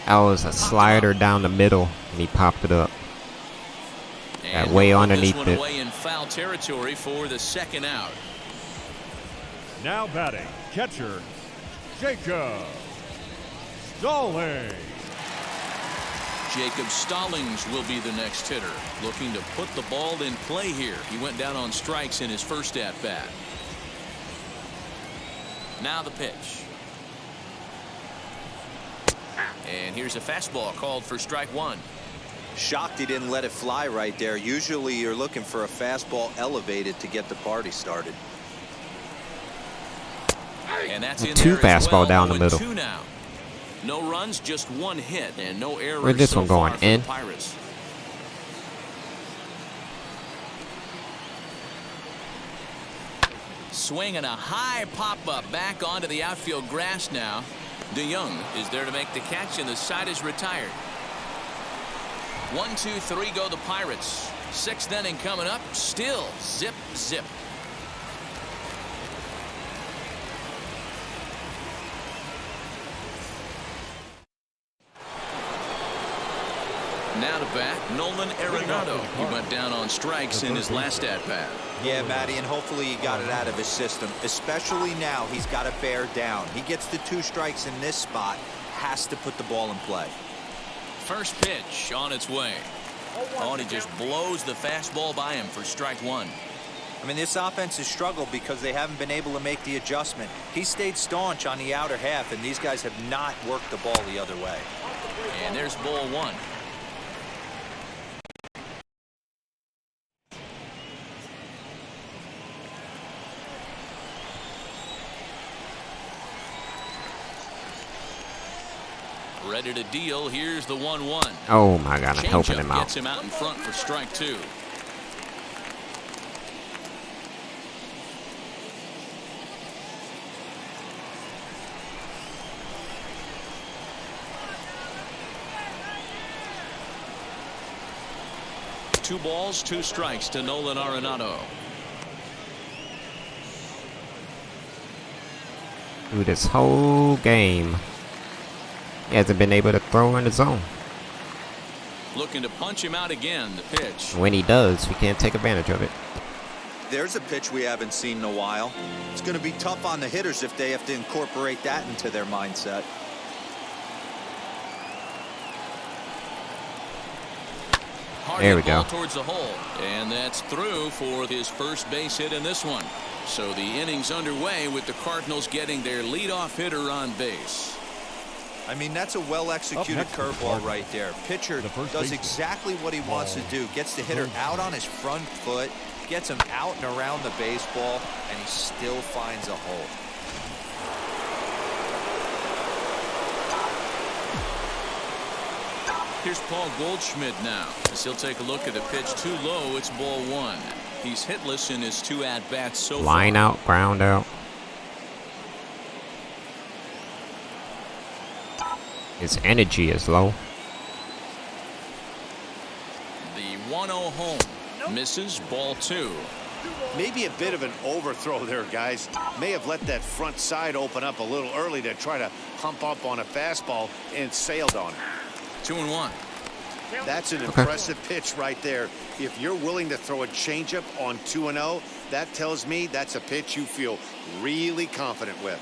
That was a slider down the middle, and he popped it up. Got way underneath this one it. Away in foul territory for the second out. Now batting, catcher, Jacob Stallings. Jacob Stallings will be the next hitter, looking to put the ball in play here. He went down on strikes in his first at-bat. Now the pitch. And here's a fastball called for strike 1. Shocked he didn't let it fly right there. Usually you're looking for a fastball elevated to get the party started. And that's in Two there as fastball well, down the 0-2 middle. now. No runs, just one hit, and no errors. Where's this so one going? far for In? the Pirates. Swing and a high pop-up back onto the outfield grass now. DeYoung is there to make the catch, and the side is retired. 1, 2, 3 go the Pirates. 6th inning coming up. Still zip, zip. Now to bat, Nolan Arenado. He went down on strikes in his last at-bat. Yeah, Matty, and hopefully he got it out of his system. Especially now, he's got to bear down. He gets the 2 strikes in this spot, has to put the ball in play. First pitch on its way. Oh, and he just blows the fastball by him for strike 1. I mean, this offense has struggled because they haven't been able to make the adjustment. He stayed staunch on the outer half, and these guys have not worked the ball the other way. And there's ball 1. Ready to deal. Here's the 1-1. Oh my God, I'm helping him out. Gets him out in front for strike 2. Two balls, 2 strikes to Nolan Arenado. Through this whole game, he hasn't been able to throw in the zone. Looking to punch him out again, the pitch. When he does, we can't take advantage of it. There's a pitch we haven't seen in a while. It's going to be tough on the hitters if they have to incorporate that into their mindset. There we go. Towards the hole, and that's through for his first base hit in this one. So the inning's underway with the Cardinals getting their leadoff hitter on base. I mean, that's a well-executed curveball right there. Pitcher does exactly what he wants to do. Gets the hitter out on his front foot, gets him out and around the baseball, and he still finds a hole. Here's Paul Goldschmidt now, as he'll take a look at the pitch too low. It's ball one. He's hitless in his 2 at-bats so far. Line out, ground out. His energy is low. The 1-0 home. Misses, ball 2. Maybe a bit of an overthrow there, guys. May have let that front side open up a little early to try to pump up on a fastball and sailed on it. 2-1. That's an impressive pitch right there. If you're willing to throw a changeup on 2-0, that tells me that's a pitch you feel really confident with.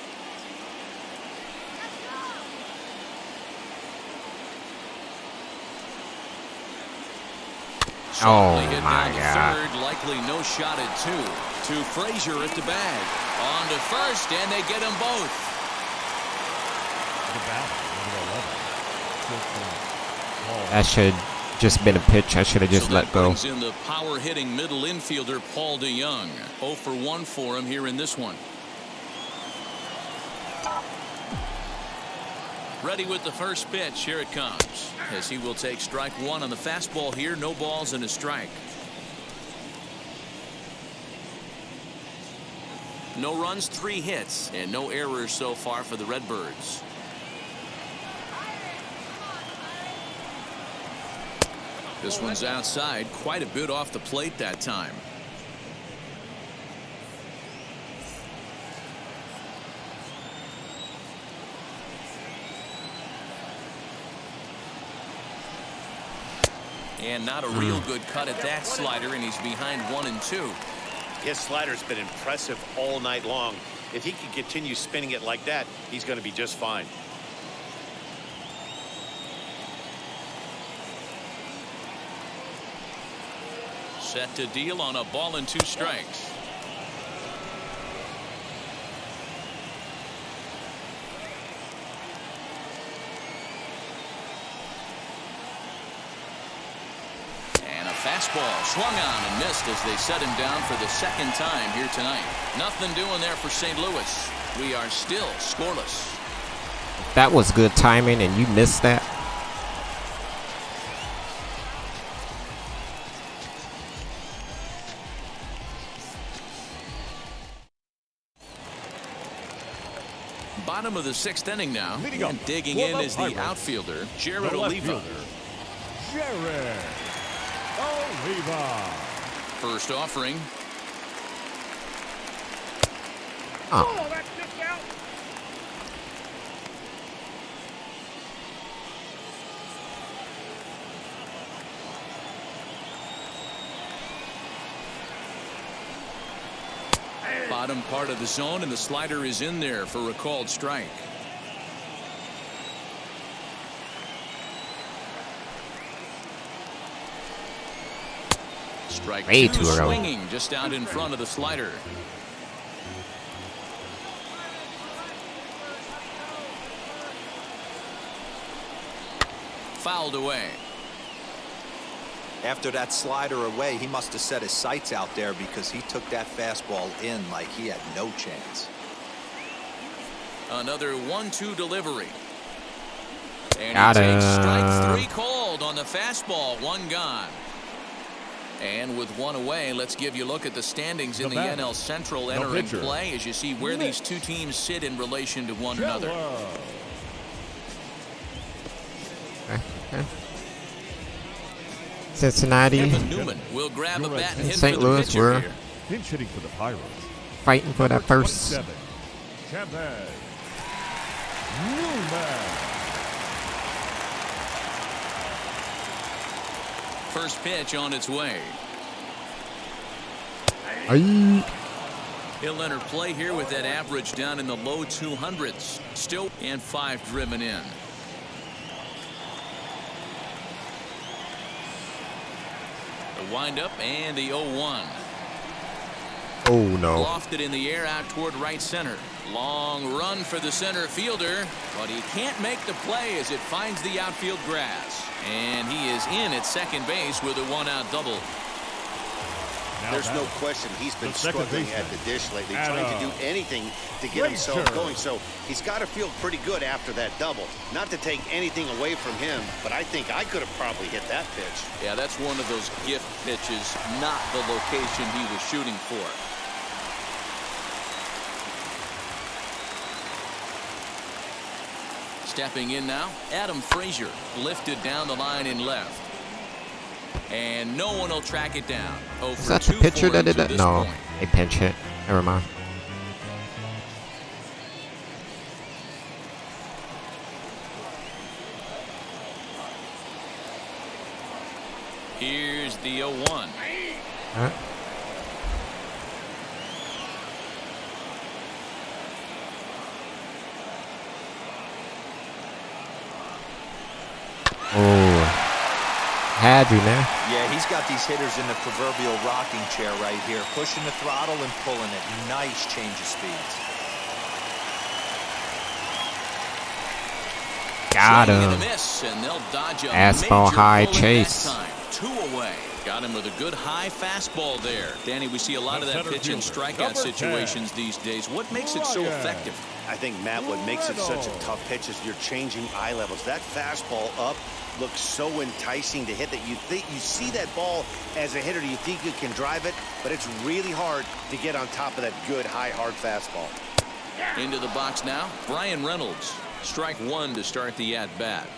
Oh hit my down to God. third, likely no shot at 2. To Frazier at the bag. On to first, and they get them both. The bat, number 11. That should just been a pitch. I should have just So let that go. brings in the power-hitting middle infielder Paul DeYoung. 0 for 1 for him here in this one. Ready with the first pitch. Here it comes. As he will take strike 1 on the fastball here. No balls and a strike. No runs, 3 hits, and no errors so far for the Redbirds. This one's outside, quite a bit off the plate that time. And not a real good cut at that slider, and he's behind 1 and 2. His slider's been impressive all night long. If he can continue spinning it like that, he's going to be just fine. Set to deal on a ball and 2 strikes. And a fastball swung on and missed as they set him down for the 2nd time here tonight. Nothing doing there for St. Louis. We are still scoreless. That was good timing, and you missed that. Bottom of the 6th inning now. Leading up, And digging in warm-up is the Pirates. outfielder, Jared The left Oliva. fielder, Jared Oliva. First offering. Oh, that's just out. Bottom part of the zone, and the slider is in there for a called strike. Strike Way 2 too early. swinging just out in front of the slider. Fouled away. After that slider away, he must have set his sights out there because he took that fastball in like he had no chance. Another 1-2 delivery. And Got he takes him. strike 3 called on the fastball. 1 gone. And with 1 away, let's give you a look at the standings in the batter. NL Central No entering pitcher. play as you see where these 2 teams sit in relation to one another. Cincinnati Kevin Newman will grab a bat and hit St. for the Louis pitcher were here. Pinch hitting for the Pirates. fighting for that first. 27, Champagne. Newman. First pitch on its way. Aye. He'll enter play here with that average down in the low 200s. Still, and 5 driven in. The windup and the 0-1. Oh no. Lofted in the air out toward right center. Long run for the center fielder, but he can't make the play as it finds the outfield grass. And he is in at second base with a 1-out double. There's no question he's been struggling at the dish lately, trying to do anything to get himself going. So he's got to feel pretty good after that double. Not to take anything away from him, but I think I could have probably hit that pitch. Yeah, that's one of those gift pitches, not the location he was shooting for. Stepping in now, Adam Frazier, lifted down the line in left. And no one will track it down. Is that the pitcher that did that? No, a pinch hit. Never mind. Here's the 0-1. Huh? Oh. Had you, man. Yeah, he's got these hitters in the proverbial rocking chair right here, pushing the throttle and pulling it. Nice change of speeds. Got him. Miss, and they'll dodge a Fastball major high bullet chase. that time. 2 away. Got him with a good high fastball there. Danny, we see a lot of that pitch in strikeout situations these days. What makes it so effective? I think, Matt, what makes it such a tough pitch is you're changing eye levels. That fastball up looks so enticing to hit that you see that ball as a hitter, you think you can drive it, but it's really hard to get on top of that good high hard fastball. Into the box now, Brian Reynolds. Strike 1 to start the at bat.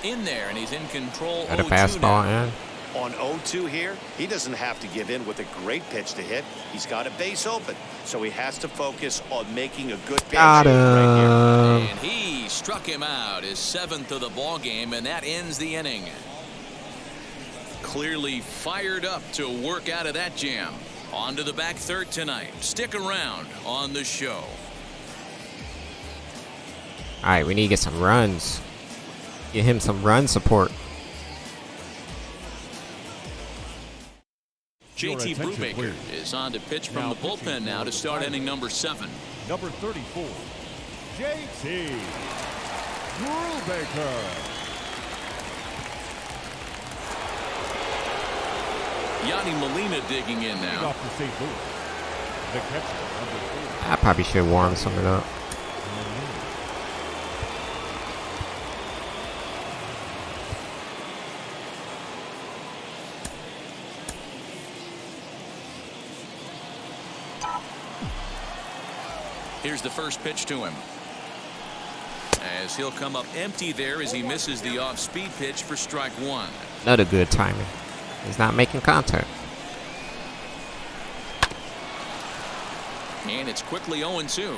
In there, and he's in control. Got a fastball in. On 0-2 here, he doesn't have to give in with a great pitch to hit. He's got a base open, so he has to focus on making a good pitch. Got him. Right here. And he struck him out, his 7th of the ball game, and that ends the inning. Clearly fired up to work out of that jam. On to the back third tonight. Stick around on the show. All right, we need to get some runs. Get him some run support. JT Brubaker is on to pitch from the bullpen now to start inning number 7. Number 34, JT Brubaker. Yanni Molina digging in now. Off to St. Louis. The catcher, number 4. I probably should warm something up. Here's the first pitch to him. As he'll come up empty there as he misses the off-speed pitch for strike 1. Another good timing. He's not making contact. And it's quickly 0-2.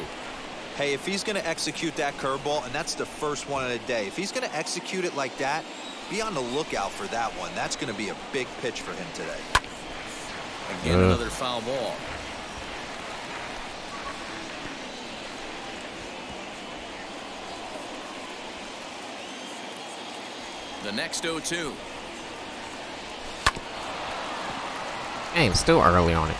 Hey, if he's going to execute that curveball, and that's the first one of the day, if he's going to execute it like that, be on the lookout for that one. That's going to be a big pitch for him today. Again, another foul ball. The next 0-2. Hey, I'm still early on it.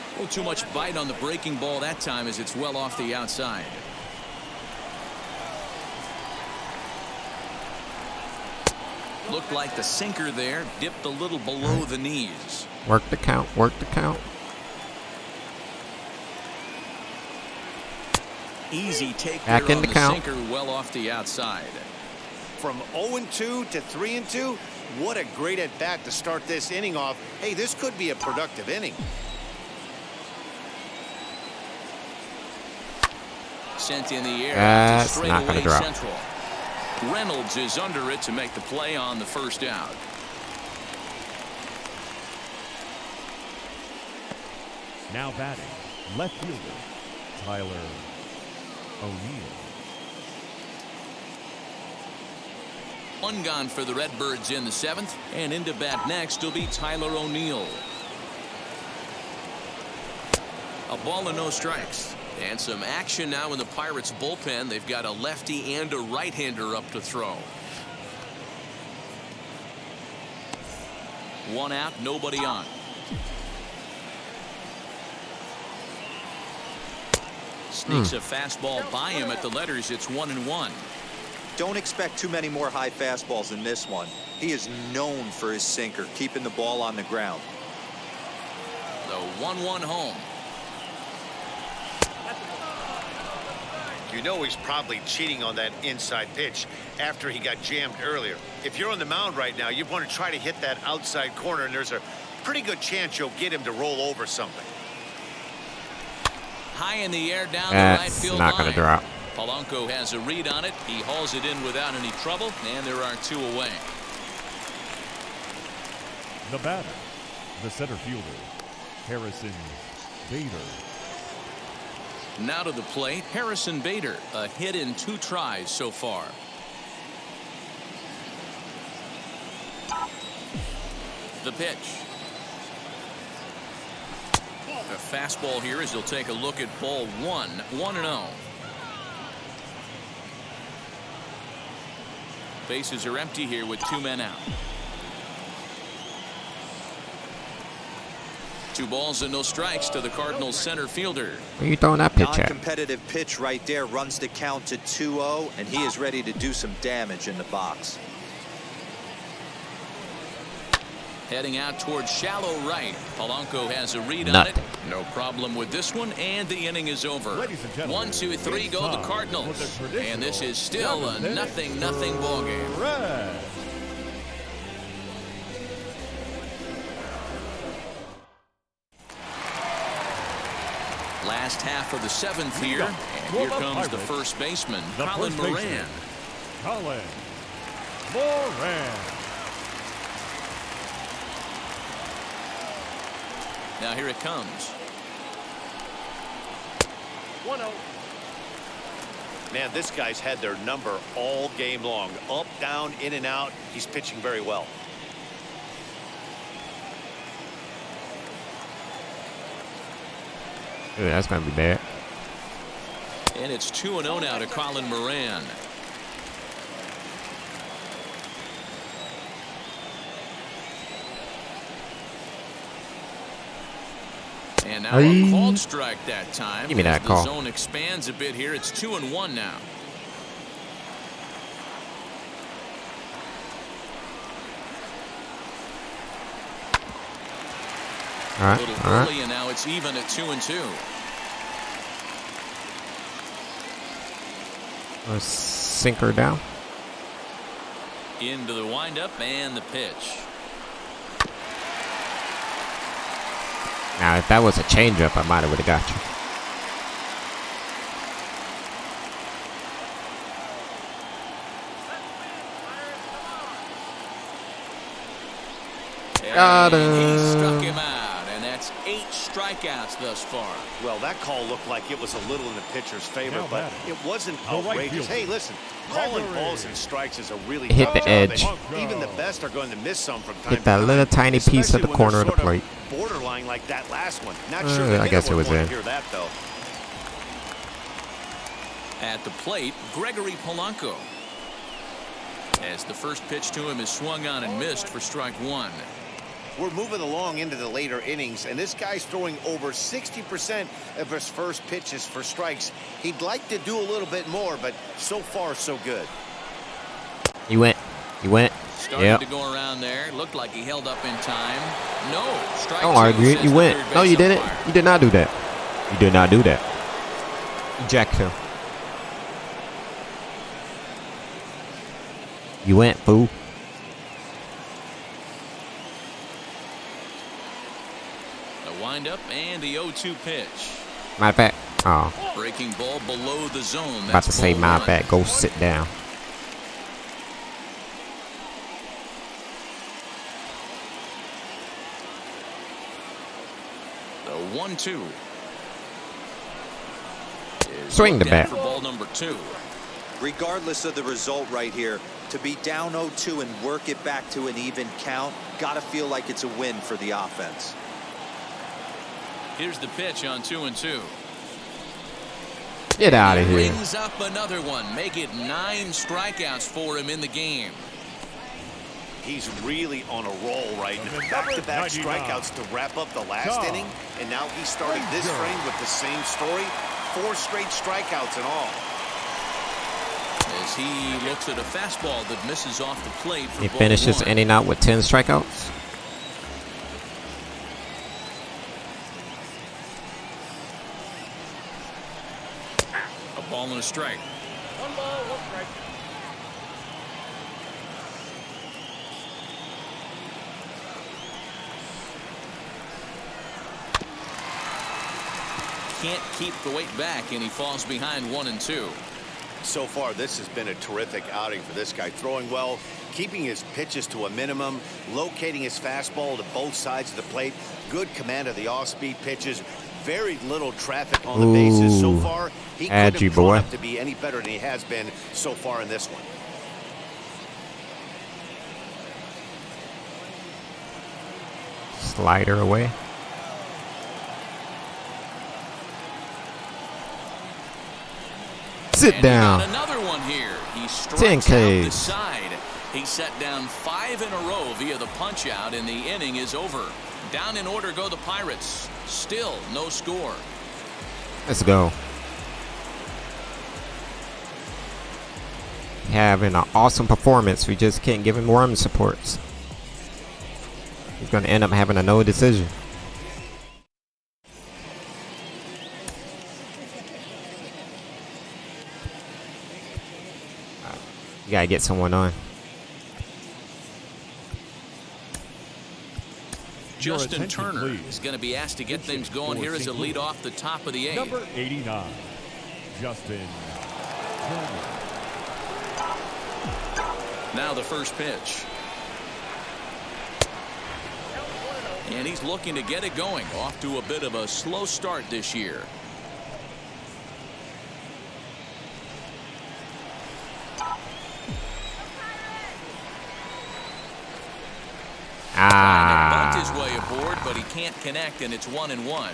A little too much bite on the breaking ball that time as it's well off the outside. Looked like the sinker there dipped a little below the knees. Work the count. Work the count. Easy take Back there in on the the count. sinker well off the outside. From 0-2 to 3-2, what a great at bat to start this inning off. Hey, this could be a productive inning. Sent in the air. That's not going to drop. Central. Reynolds is under it to make the play on the first out. Now batting, left fielder, Tyler O'Neill. One gone for the Redbirds in the 7th, and into bat next will be Tyler O'Neill. A ball and no strikes. And some action now in the Pirates bullpen. They've got a lefty and a right-hander up to throw. One out, nobody on. Sneaks a fastball by him at the letters. It's 1-1. Don't expect too many more high fastballs in this one. He is known for his sinker, keeping the ball on the ground. The 1-1 home. You know he's probably cheating on that inside pitch after he got jammed earlier. If you're on the mound right now, you want to try to hit that outside corner, and there's a pretty good chance you'll get him to roll over something. High in the air down the right field line. That's not going to drop. Polanco has a read on it. He hauls it in without any trouble, and there are 2 away. The batter, the center fielder, Harrison Bader. Now to the plate, Harrison Bader. A hit in 2 tries so far. The pitch. A fastball here as he'll take a look at ball 1. 1-0. Bases are empty here with 2 men out. 2 balls and no strikes to the Cardinals center fielder. Where you throwing that pitch at? Non-competitive pitch right there runs the count to 2-0, and he is ready to do some damage in the box. Heading out towards shallow right. Polanco has a read on it. No problem with this one, and the inning is over. 1, 2, 3 go the Cardinals. And this is still a 0-0 ball game. Red. Last half of the 7th here. And here comes the first baseman, Colin Moran. Colin Moran. Now here it comes. 1-0. Man, this guy's had their number all game long. Up, down, in and out. He's pitching very well. Ooh, that's going to be bad. And it's 2-0 now to Colin Moran. And now a called strike that time. Give me that as call. The zone expands a bit here. It's 2-1 now. All right, A little all right. early, and now it's even at 2-2. Sinker down. Into the windup and the pitch. Now, if that was a changeup, I might have would have got you. Got And he struck him. him out, and that's 8 strikeouts thus far. Well, that call looked like it was a little in the pitcher's favor, Now but batting. it wasn't The right outrageous. fielder. Hey, listen, calling Gregory. balls and strikes is a really Hit tough the job, edge. and even the best are going to miss some from time Hit to that time, little tiny piece especially at the when corner they're of the sort plate. Borderline like that last one. Not sure the I hitter guess it would was want in. to hear that, though. At the plate, Gregory Polanco. As the first pitch to him is swung on and missed for strike 1. We're moving along into the later innings, and this guy's throwing over 60% of his first pitches for strikes. He'd like to do a little bit more, but so far, so good. He went. Started Yep. to go around there. Looked like he held up in time. No. Strike Don't 2, argue. says You the went. third No, base you didn't. umpire. You did not do that. You did not do that. Eject him. You went, fool. The windup and the 0-2 pitch. Matter of fact, Oh, Breaking ball below the zone. about to That's say, ball my one. bad. Go sit down. The 1-2. is Swing the looked at bat. for ball number 2. Regardless of the result right here, to be down 0-2 and work it back to an even count, gotta feel like it's a win for the offense. Here's the pitch on 2-2. Get out of here. Brings up another one. Make it 9 strikeouts for him in the game. He's really on a roll right now. Back-to-back strikeouts to wrap up the last inning, and now he started this frame with the same story. 4 straight strikeouts and all. As he looks at a fastball that misses off the plate for He ball finishes 1. inning out with 10 strikeouts. A ball and a strike. 1 ball, 1 strike. Can't keep the weight back, and he falls behind 1-2. So far, this has been a terrific outing for this guy. Throwing well, keeping his pitches to a minimum, locating his fastball to both sides of the plate, good command of the off-speed pitches, very little traffic on the bases so far. He couldn't have drawn up to be any better than he has been so far in this one. Slider away. Sit And down. He got another one here. He strikes 10 out the Ks. side. He set down 5 in a row via the punch out, and the inning is over. Down in order go the Pirates. Still no score. Let's go. Having an awesome performance. We just can't give him run supports. He's going to end up having a no decision. You got to get someone on. Justin attention, Turner please. is going to be asked to get things going here as a lead off the top of the 8th. Number 89, Justin Turner. Now the first pitch. And he's looking to get it going. Off to a bit of a slow start this year. Trying to bunt his way aboard, but he can't connect, and it's 1-1.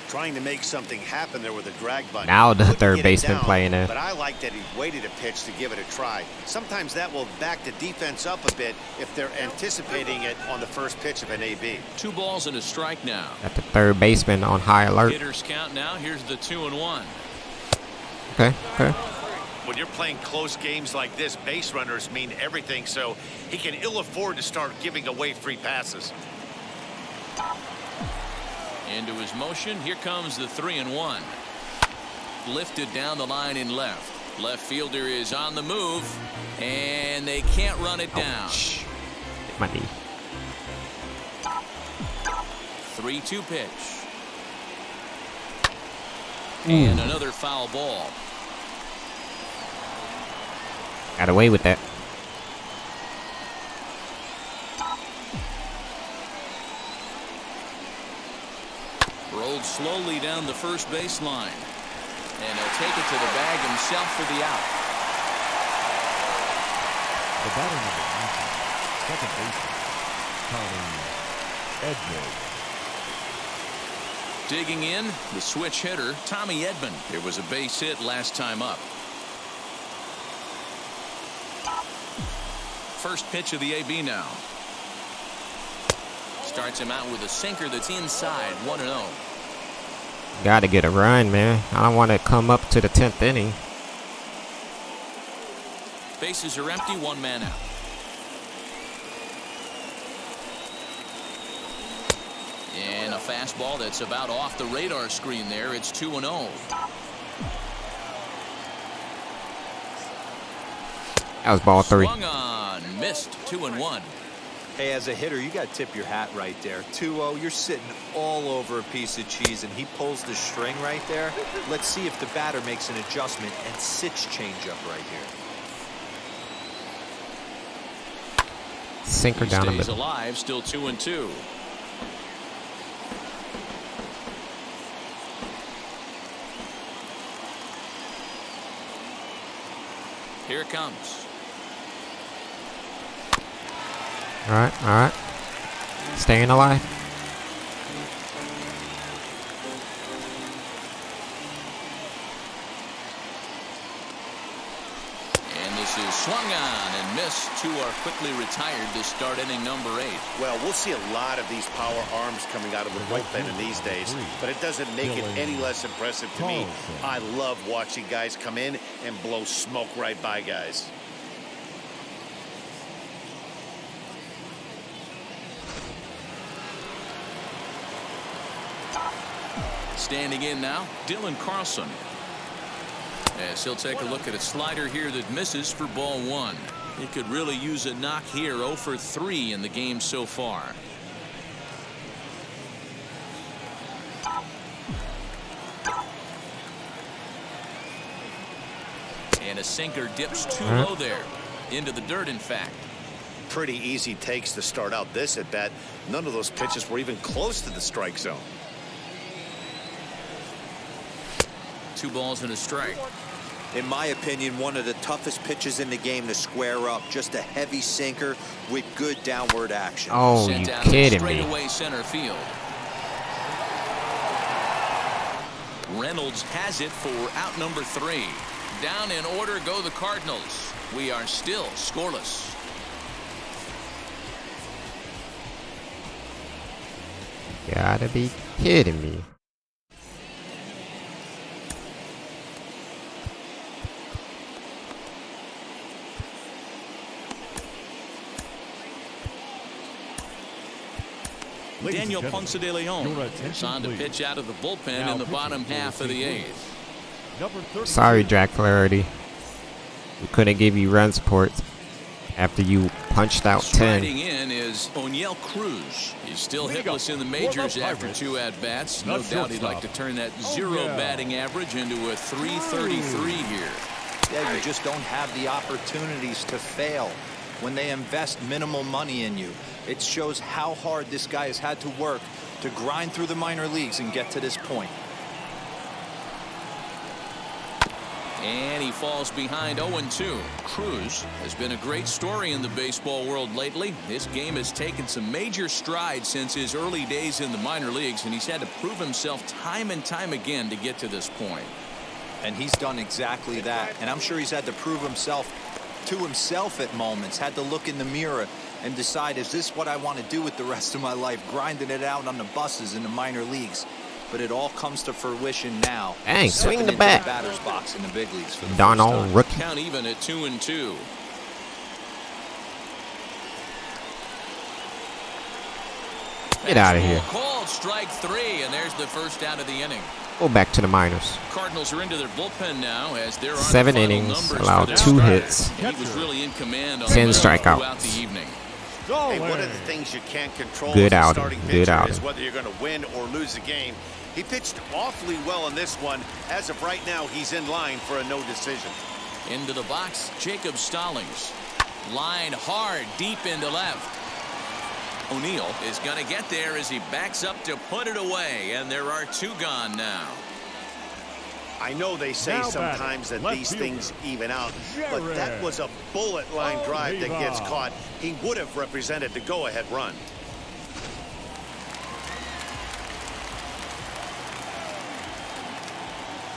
Trying to make something happen there with a drag bunt. Now the Couldn't third get it baseman down, playing there. But I like that he waited a pitch to give it a try. Sometimes that will back the defense up a bit if they're anticipating it on the first pitch of an AB. 2 balls and a strike now. Got the third baseman on high alert. Hitters count now. Here's the 2-1. Okay, okay. When you're playing close games like this, base runners mean everything, so he can ill afford to start giving away free passes. Into his motion. Here comes the 3-1. Lifted down the line in left. Left fielder is on the move, and they can't run it down. Hit my knee. 3-2 pitch. And another foul ball. Got away with that. Rolled slowly down the first baseline. And he'll take it to the bag himself for the out. The batter number 19, second baseman, Tommy Edman. Digging in, the switch hitter, Tommy Edman. There was a base hit last time up. First pitch of the AB now. Starts him out with a sinker that's inside, 1-0. Got to get a run, man. I don't want to come up to the 10th inning. Bases are empty, 1 man out. And a fastball that's about off the radar screen there. It's 2-0. That was ball 3. Swung on, missed, 2-1. Hey, as a hitter, you got to tip your hat right there. 2-0, you're sitting all over a piece of cheese, and he pulls the string right there. Let's see if the batter makes an adjustment and sits changeup right here. Sinker down a bit. Stays alive, still 2-2. Here it comes. All right. Staying alive. And this is swung on and missed. Two are quickly retired to start inning number 8. Well, we'll see a lot of these power arms coming out of the bullpen in these days, but it doesn't make it any less impressive to me. I love watching guys come in and blow smoke right by guys. Standing in now, Dylan Carlson. As he'll take a look at a slider here that misses for ball 1. He could really use a knock here. 0 for 3 in the game so far. And a sinker dips too low there. Into the dirt, in fact. Pretty easy takes to start out this at bat. None of those pitches were even close to the strike zone. 2 balls and a strike. In my opinion, one of the toughest pitches in the game to square up. Just a heavy sinker with good downward action. Oh, Sent you down kidding straight me? away center field. Reynolds has it for out number 3. Down in order go the Cardinals. We are still scoreless. Gotta be kidding me. Daniel Ponce de Leon your is attention, on to please. pitch out of the bullpen Now in the pitching bottom for half of the St. Louis. 8th. Number 32. Sorry, Jack Flaherty. We couldn't give you run support after you punched out 10. Striding in is O'Neill Cruz. He's still League hitless in the up. majors Warm up after Pirates. 2 at-bats. No Not doubt he'd like to shortstop. turn that Oh, 0 yeah. batting average into a 333 here. Yeah, you just don't have the opportunities to fail when they invest minimal money in you. It shows how hard this guy has had to work to grind through the minor leagues and get to this point. And he falls behind 0-2. Cruz has been a great story in the baseball world lately. This game has taken some major strides since his early days in the minor leagues, and he's had to prove himself time and time again to get to this point. And he's done exactly that. And I'm sure he's had to prove himself to himself at moments, had to look in the mirror and decide, is this what I want to do with the rest of my life, grinding it out on the buses in the minor leagues? But it all comes to fruition now. Dang, Stepping swing the into bat. batter's box in the big leagues for the Donald first time. rookie. Count even at 2-2. Get out of here. Called strike 3, and there's the first out of the inning. Go back to the minors. Cardinals are into their bullpen now as there are 7 the final innings, numbers allowed for their 2 starter. hits. And he was really in command on 10 the mound strikeouts. throughout the evening. Hey, one of the things you can't control Good as a outing. starting Good pitcher outing. is whether you're going to win or lose the game. He pitched awfully well in this one. As of right now, he's in line for a no decision. Into the box, Jacob Stallings. Line hard, deep into left. O'Neill is going to get there as he backs up to put it away, and there are 2 gone now. I know they say Now sometimes that batting, these left things even out, but that Jared. was a bullet line drive that gets Oliva. caught. He would have represented the go-ahead run.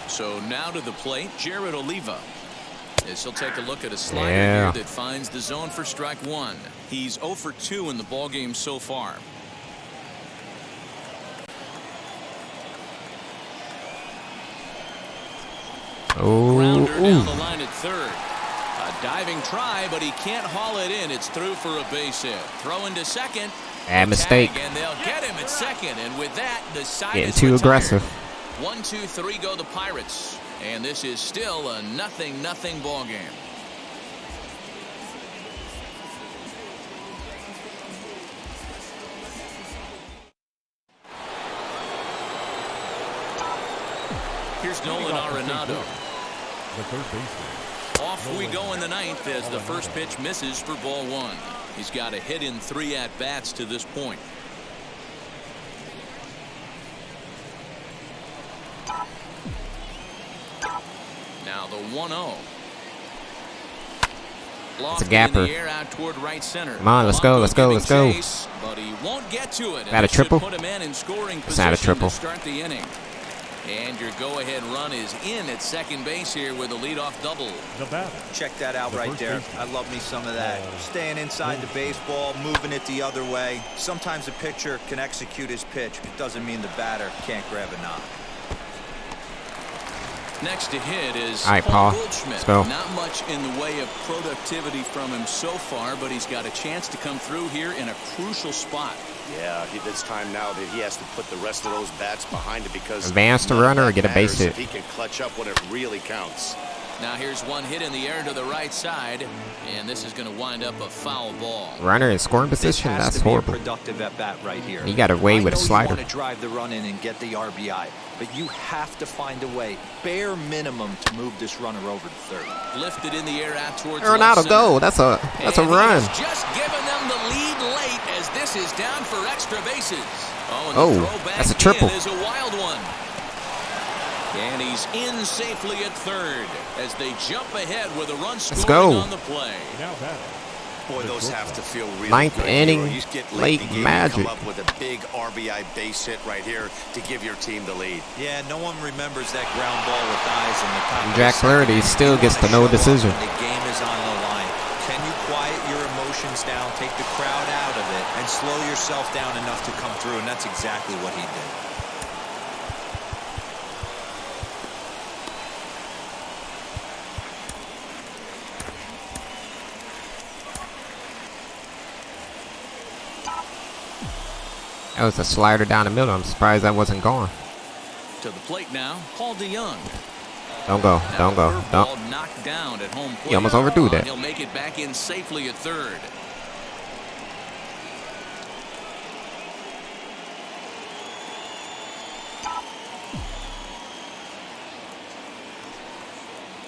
So now to the plate, Jared Oliva. As he'll take a look at a slider Yeah. here that finds the zone for strike 1. He's 0 for 2 in the ballgame so far. Oh, Grounder down ooh. the line at third. A diving try, but he can't haul it in. It's through for a base hit. Throw into second. Bad mistake. Tag, and they'll get him at second. And with that, the side Getting is too retired. aggressive. 1, 2, 3 go the Pirates. And this is still a 0-0 ball game. Here's Nolan Arenado. The third baseman. Off we go in the ninth as the first pitch misses for ball one. He's got a hit in 3 at-bats to this point. Now the 1-0. It's a gapper. In the air out toward right center. Come on, let's go, let's go, let's go. Chase, but he won't get to it. That a triple? Put him in scoring It's not a position triple. to start the inning. And your go-ahead run is in at second base here with a leadoff double. The batter. Check that out right there. I love me some of that. Staying inside the baseball, moving it the other way. Sometimes a pitcher can execute his pitch. It doesn't mean the batter can't grab a knock. Next to hit is All right, Paul. Goldschmidt. Let's go. Not much in the way of productivity from him so far, but he's got a chance to come through here in a crucial spot. Yeah, it's time now that he has to put the rest of those bats behind it because Advance the runner or get a base hit. if he can clutch up when it really counts. Now here's one hit in the air to the right side, and this is going to wind up a foul ball. Runner in scoring position. This has That's to be a horrible. productive at bat right here. He got away with a I know slider. you want to drive the run in and get the RBI, but you have to find a way, bare minimum, to move this runner over to third. Lifted in the air out towards Arenado, go. That's a And run. he's just given them the lead late as this is down for extra bases. And Oh, the throw back that's a triple. in is a wild one. And he's in safely at third as they jump ahead with a run scoring go. on the play. Now batter. Boy, those have to feel really Ninth good. inning, You get late in the game, magic. You come up with a big RBI base hit right here to give your team the lead. Yeah, no one remembers that ground ball with eyes in the top. of Jack the second. Flaherty still You gets wanna the no show up decision. when the game is on the line. Can you quiet your emotions down, take the crowd out of it, and slow yourself down enough to come through? And that's exactly what he did. That was a slider down the middle. I'm surprised that wasn't gone. To the plate now, Paul DeYoung. Don't go. Now Don't go. curveball Don't. knocked down at home plate. He almost overthrew that. He'll make it back in safely at third.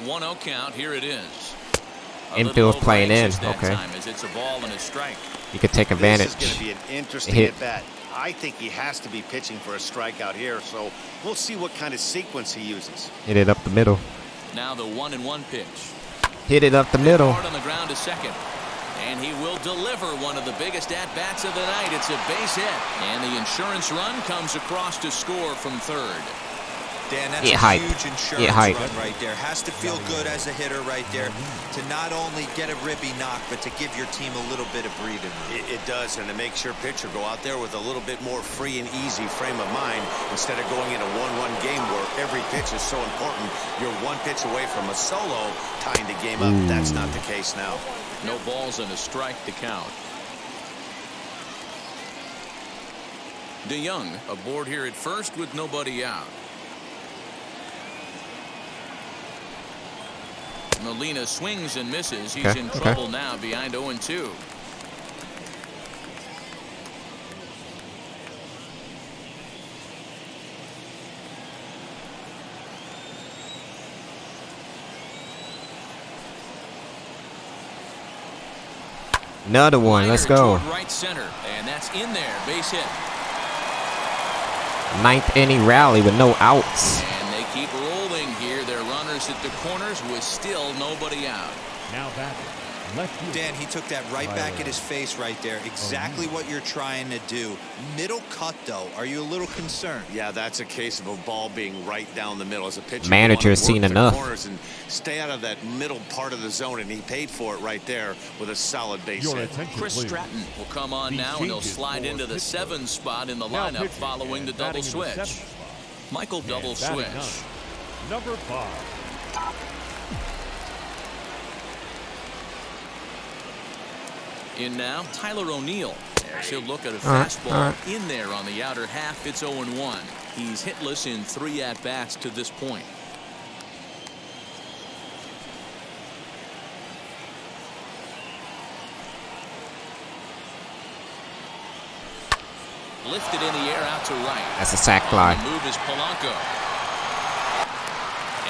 One 0 count. Here it is. A Infield's little playing in. overanxious that Okay. time as it's a ball and a strike. You could take advantage. This is going to be an interesting Hit. at bat. I think he has to be pitching for a strikeout here, so we'll see what kind of sequence he uses. Hit it up the middle. Now the 1-1 pitch. Hit it up the middle. Hard on the ground to second. And he will deliver one of the biggest at-bats of the night. It's a base hit. And the insurance run comes across to score from third. Dan, that's Get a hype. huge insurance Get hype. run right there. Has to feel good as a hitter right there to not only get a ribby knock, but to give your team a little bit of breathing room. It does, and it makes your pitcher go out there with a little bit more free and easy frame of mind instead of going in a 1-1 game where every pitch is so important. You're one pitch away from a solo tying the game up. That's not the case now. No balls and a strike to count. DeYoung aboard here at first with nobody out. Molina swings and misses. He's Okay, in okay. trouble now behind 0-2. Another one. Let's Liner go. toward right center, and that's in there. Base hit. Ninth inning rally with no outs. And they keep rolling here. Their runners at the corners with still nobody out. Now batter. Left field. Dan, he took that right back at his face right there. Exactly what you're trying to do. Middle cut, though. Are you a little concerned? Yeah, that's a case of a ball being right down the middle. As a pitcher, Manager you has wanna seen work the enough. corners and stay out of that middle part of the zone, and he paid for it right there with a solid base Your hit. attention, Chris please. Stratton will come on The now, and he'll changes slide for into the Pittsburgh. 7 spot in the Now lineup pitching following and the double batting in the switch. 7th spot. Michael double And batting switch. ninth, number 5. In now, Tyler O'Neill. As he'll look at a All right, fastball all right. in there on the outer half. It's 0-1. He's hitless in 3 at-bats to this point. Lifted in the air out to right. That's a sac fly. On the move is Polanco.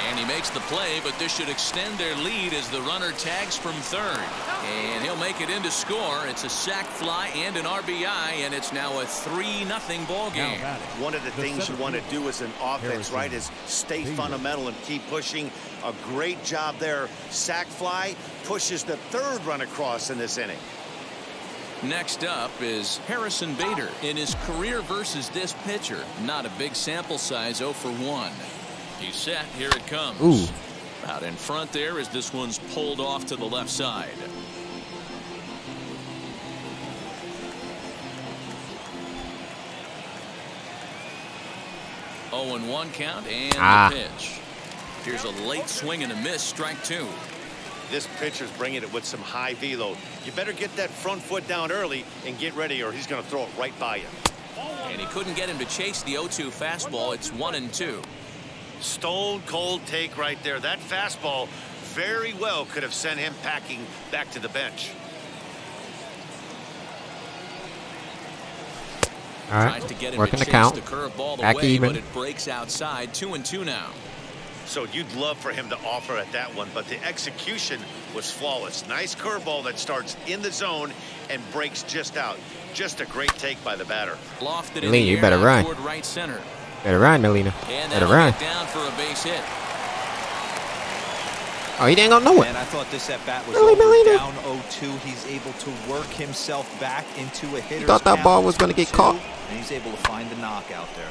And he makes the play, but this should extend their lead as the runner tags from third. And he'll make it into score. It's a sac fly and an RBI, and it's now a 3-0 ball game. One of the things you want to do as an offense, right, is stay fundamental and keep pushing. A great job there. Sac fly pushes the third run across in this inning. Next up is Harrison Bader in his career versus this pitcher. Not a big sample size, 0 for 1. He's set. Here it comes. Ooh. Out in front there as this one's pulled off to the left side. Oh, and 1 count and the pitch. Here's a late swing and a miss. Strike 2. This pitcher's bringing it with some high velo. You better get that front foot down early and get ready, or he's going to throw it right by you. And he couldn't get him to chase the 0-2 fastball. It's 1-2. Stone cold take right there. That fastball very well could have sent him packing back to the bench. All Tries right, to get him working to the chase count. the curveball Back away, even. but it breaks outside. 2-2 now. So you'd love for him to offer at that one, but the execution was flawless. Nice curveball that starts in the zone and breaks just out. Just a great take by the batter. Lofted in Melina, the you air better out run. toward right center. Better run, Melina. And Better that'll run. get down for a base hit. Oh, he didn't know it. And I thought this at bat was Really, over. Melina? Down 0-2. He's able to work himself back into a hitter's thought that count. ball was gonna get 2-2, caught. and he's able to find the knockout there.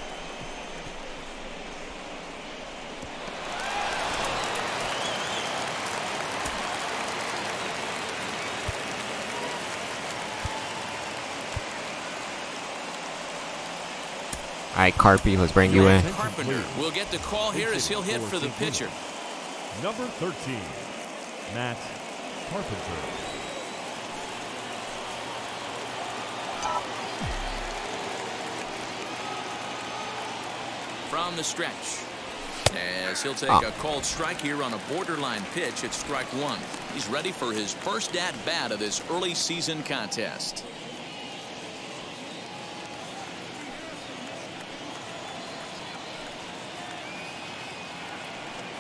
All right, Carpy, let's bring you in. Carpenter will get the call here as he'll hit for the pitcher. Number 13, Matt Carpenter. From the stretch. As he'll take a called strike here on a borderline pitch at strike 1. He's ready for his first at-bat of this early season contest.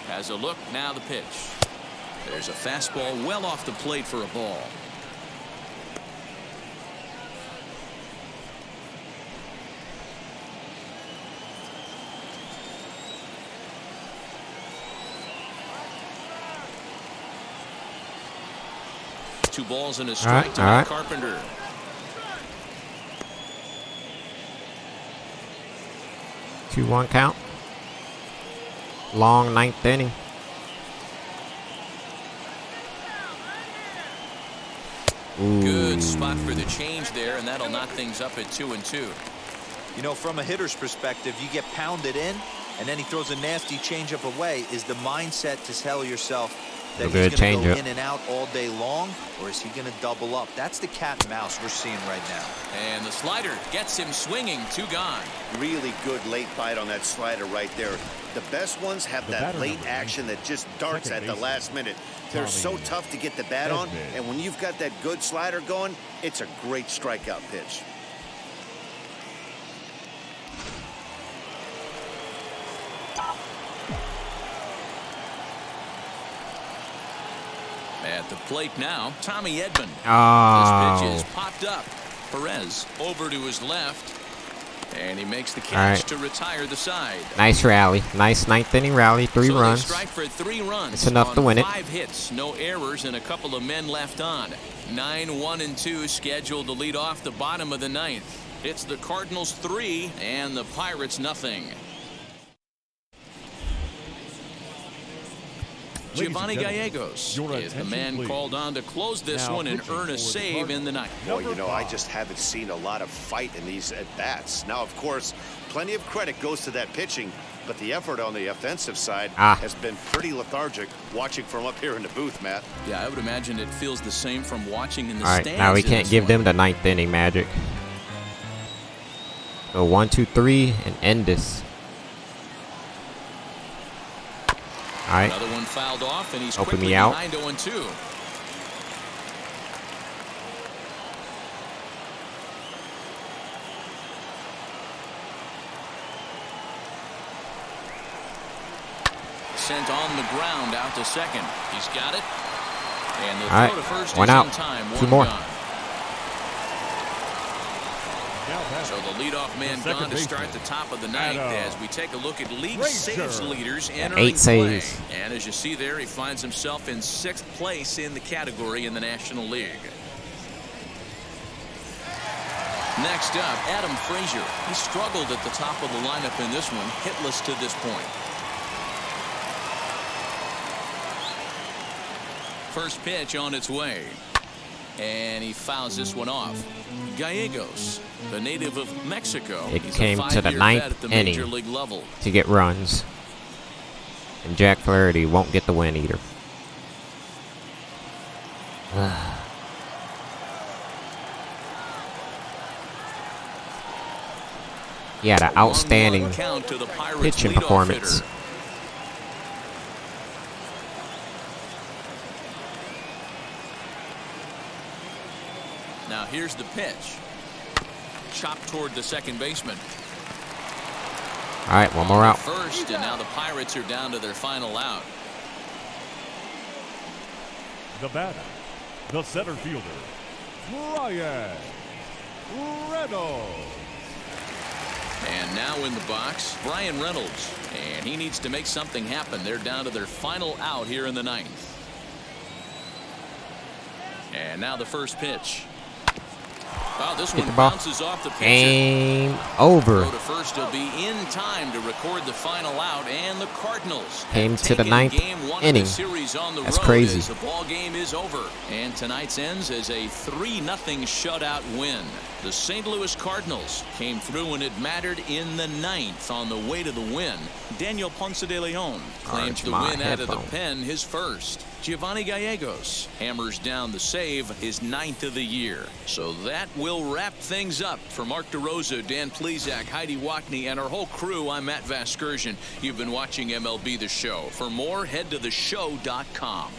Has a look, now the pitch. There's a fastball well off the plate for a ball. Two balls and a strike to Matt Carpenter. Two 1 count. Long 9th inning. Ooh. Good spot for the change there, and that'll knock things up at 2-2. You know, from a hitter's perspective, you get pounded in, and then he throws a nasty changeup away. Is the mindset to tell yourself that he's going to go in and out all day long, or is he going to double up? That's the cat and mouse we're seeing right now. And the slider gets him swinging. 2 gone. Really good late bite on that slider right there. The best ones have that late action that just darts at the last minute. They're so tough to get the bat on, and when you've got that good slider going, it's a great strikeout pitch. At the plate now, Tommy Edman. Oh. This pitch is popped up. Perez over to his left. And he makes the catch to retire the side. Nice rally. Nice 9th inning rally. 3 runs. They strike for 3 runs. It's enough to win it. 5 hits, no errors, and a couple of men left on. 9-1-2 scheduled to lead off the bottom of the 9th. It's the Cardinals 3 and the Pirates nothing. Giovanni Gallegos is the man called on to close this one and earn a save in the 9th. Boy, you know, I just haven't seen a lot of fight in these at-bats. Now, of course, plenty of credit goes to that pitching, but the effort on the offensive side has been pretty lethargic watching from up here in the booth, Matt. Yeah, I would imagine it feels the same from watching in the All right, stands. now we can't give them the 9th inning magic. Go 1, 2, 3 and end this. All right. Another one fouled off, and he's Open quickly me out. behind 0-2. sent on the ground out to second. He's got it. And the All right, throw to first one is out. on time. Two One more. gone. So the leadoff man gone to start the top of the ninth as we take a look at league saves leaders entering 8 saves. play. And as you see there, he finds himself in 6th place in the category in the National League. Next up, Adam Frazier. He struggled at the top of the lineup in this one, hitless to this point. First pitch on its way. And he fouls this one off. Gallegos, the native of Mexico. It He's came a to the 5-year ninth vet at the major inning league level. to get runs. And Jack Flaherty won't get the win either. He had an outstanding Count to the Pirates pitching leadoff performance. hitter. Now here's the pitch. Chopped toward the second baseman. All right, one more out. First, and now the Pirates are down to their final out. The batter, the center fielder, Brian Reynolds. And now in the box, Brian Reynolds. And he needs to make something happen. They're down to their final out here in the ninth. And now the first pitch. Wow, this Hit one the ball. bounces off the pitcher. Game over. Throw to first, he'll be in time to record the final out, and the Cardinals Came to the taking ninth game one inning. Of the series on the That's road crazy. as the ball game is over, and tonight's ends as a 3-0 shutout win. The St. Louis Cardinals came through when it mattered in the ninth on the way to the win. Daniel Ponce de Leon claims the win out of the pen, his first. Giovanni Gallegos hammers down the save, his 9th of the year. So that will wrap things up. For Mark DeRosa, Dan Plesac, Heidi Wackney, and our whole crew, I'm Matt Vasgersian. You've been watching MLB The Show. For more, head to theshow.com.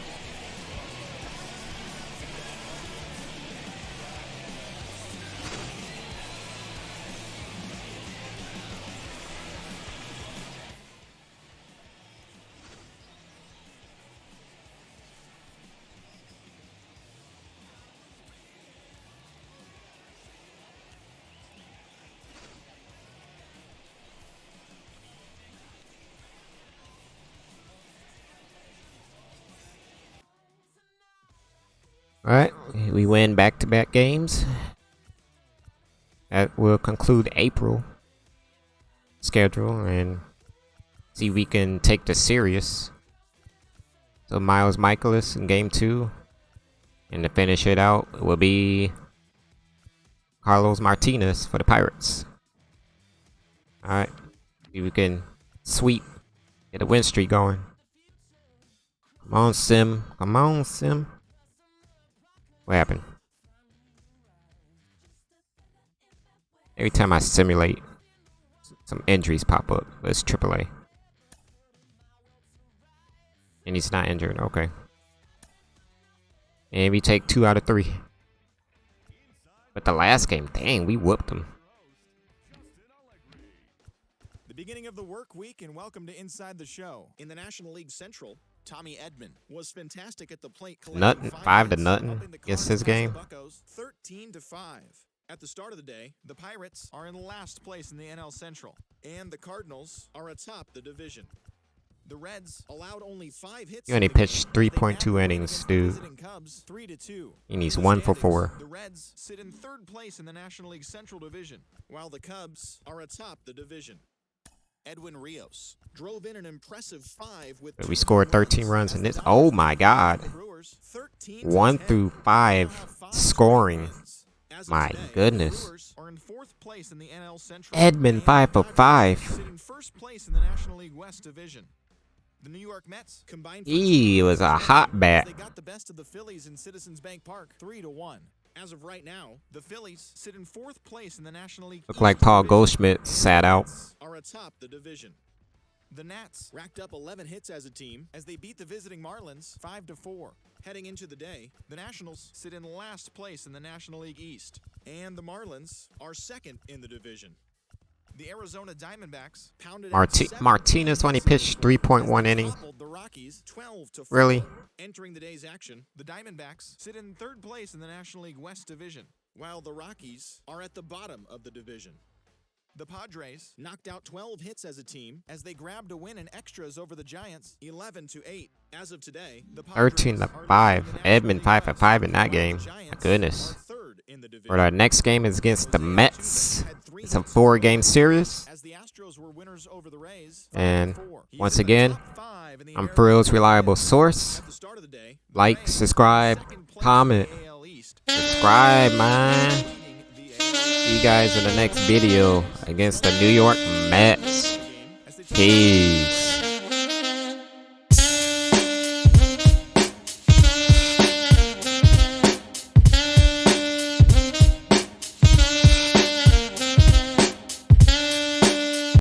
All right, we win back-to-back games. That will conclude April schedule and see if we can take this serious. So Miles Michaelis in game 2, and to finish it out will be Carlos Martinez for the Pirates. All right, see if we can sweep, get a win streak going. Come on, Sim. Come on, Sim. What happened? Every time I simulate, some injuries pop up. But it's AAA. And he's not injured. Okay. And we take 2 out of 3. But the last game, dang, we whooped them. The beginning of the work week, and welcome to Inside the Show. In the National League Central, Tommy Edman was fantastic at the plate. Nothing, 5 to nothing against his game. 13-5. At the start of the day, the Pirates are in last place in the NL Central, and the Cardinals are atop the division. The Reds allowed only 5 hits. You only pitched 3.2 innings, dude. Cubs 3-2. And he's 1 for 4. The Reds sit in 3rd place in the National League Central Division, while the Cubs are atop the division. Edwin Rios drove in an impressive 5 with We scored 13 runs in this. Oh my God. 1 through 5 scoring. My goodness. Edmund 5 for 5. Sitting first place in the National League West Division. The New York Mets combined. He was a hot bat. They got the best of the Phillies in Citizens Bank Park, 3-1. As of right now, the Phillies sit in 4th place in the National League. Looked like Paul Goldschmidt sat out. Are atop the division. The Nats racked up 11 hits as a team as they beat the visiting Marlins 5-4. Heading into the day, the Nationals sit in last place in the National League East, and the Marlins are 2nd in the division. The Arizona Diamondbacks pounded out Martinez only pitched 3.1 innings. the Rockies 12-4. Really? Entering the day's action, the Diamondbacks sit in third place in the National League West Division, while the Rockies are at the bottom of the division. The Padres knocked out 12 hits as a team as they grabbed a win in extras over the Giants 11-8. As of today, the Padres 13-5. Edmund 5-5 in that game. My goodness. For our next game is against the Mets. It's a 4-game series. And once again, I'm Frill's reliable source. Like, subscribe, comment. Subscribe, man. See you guys in the next video against the New York Mets. Peace.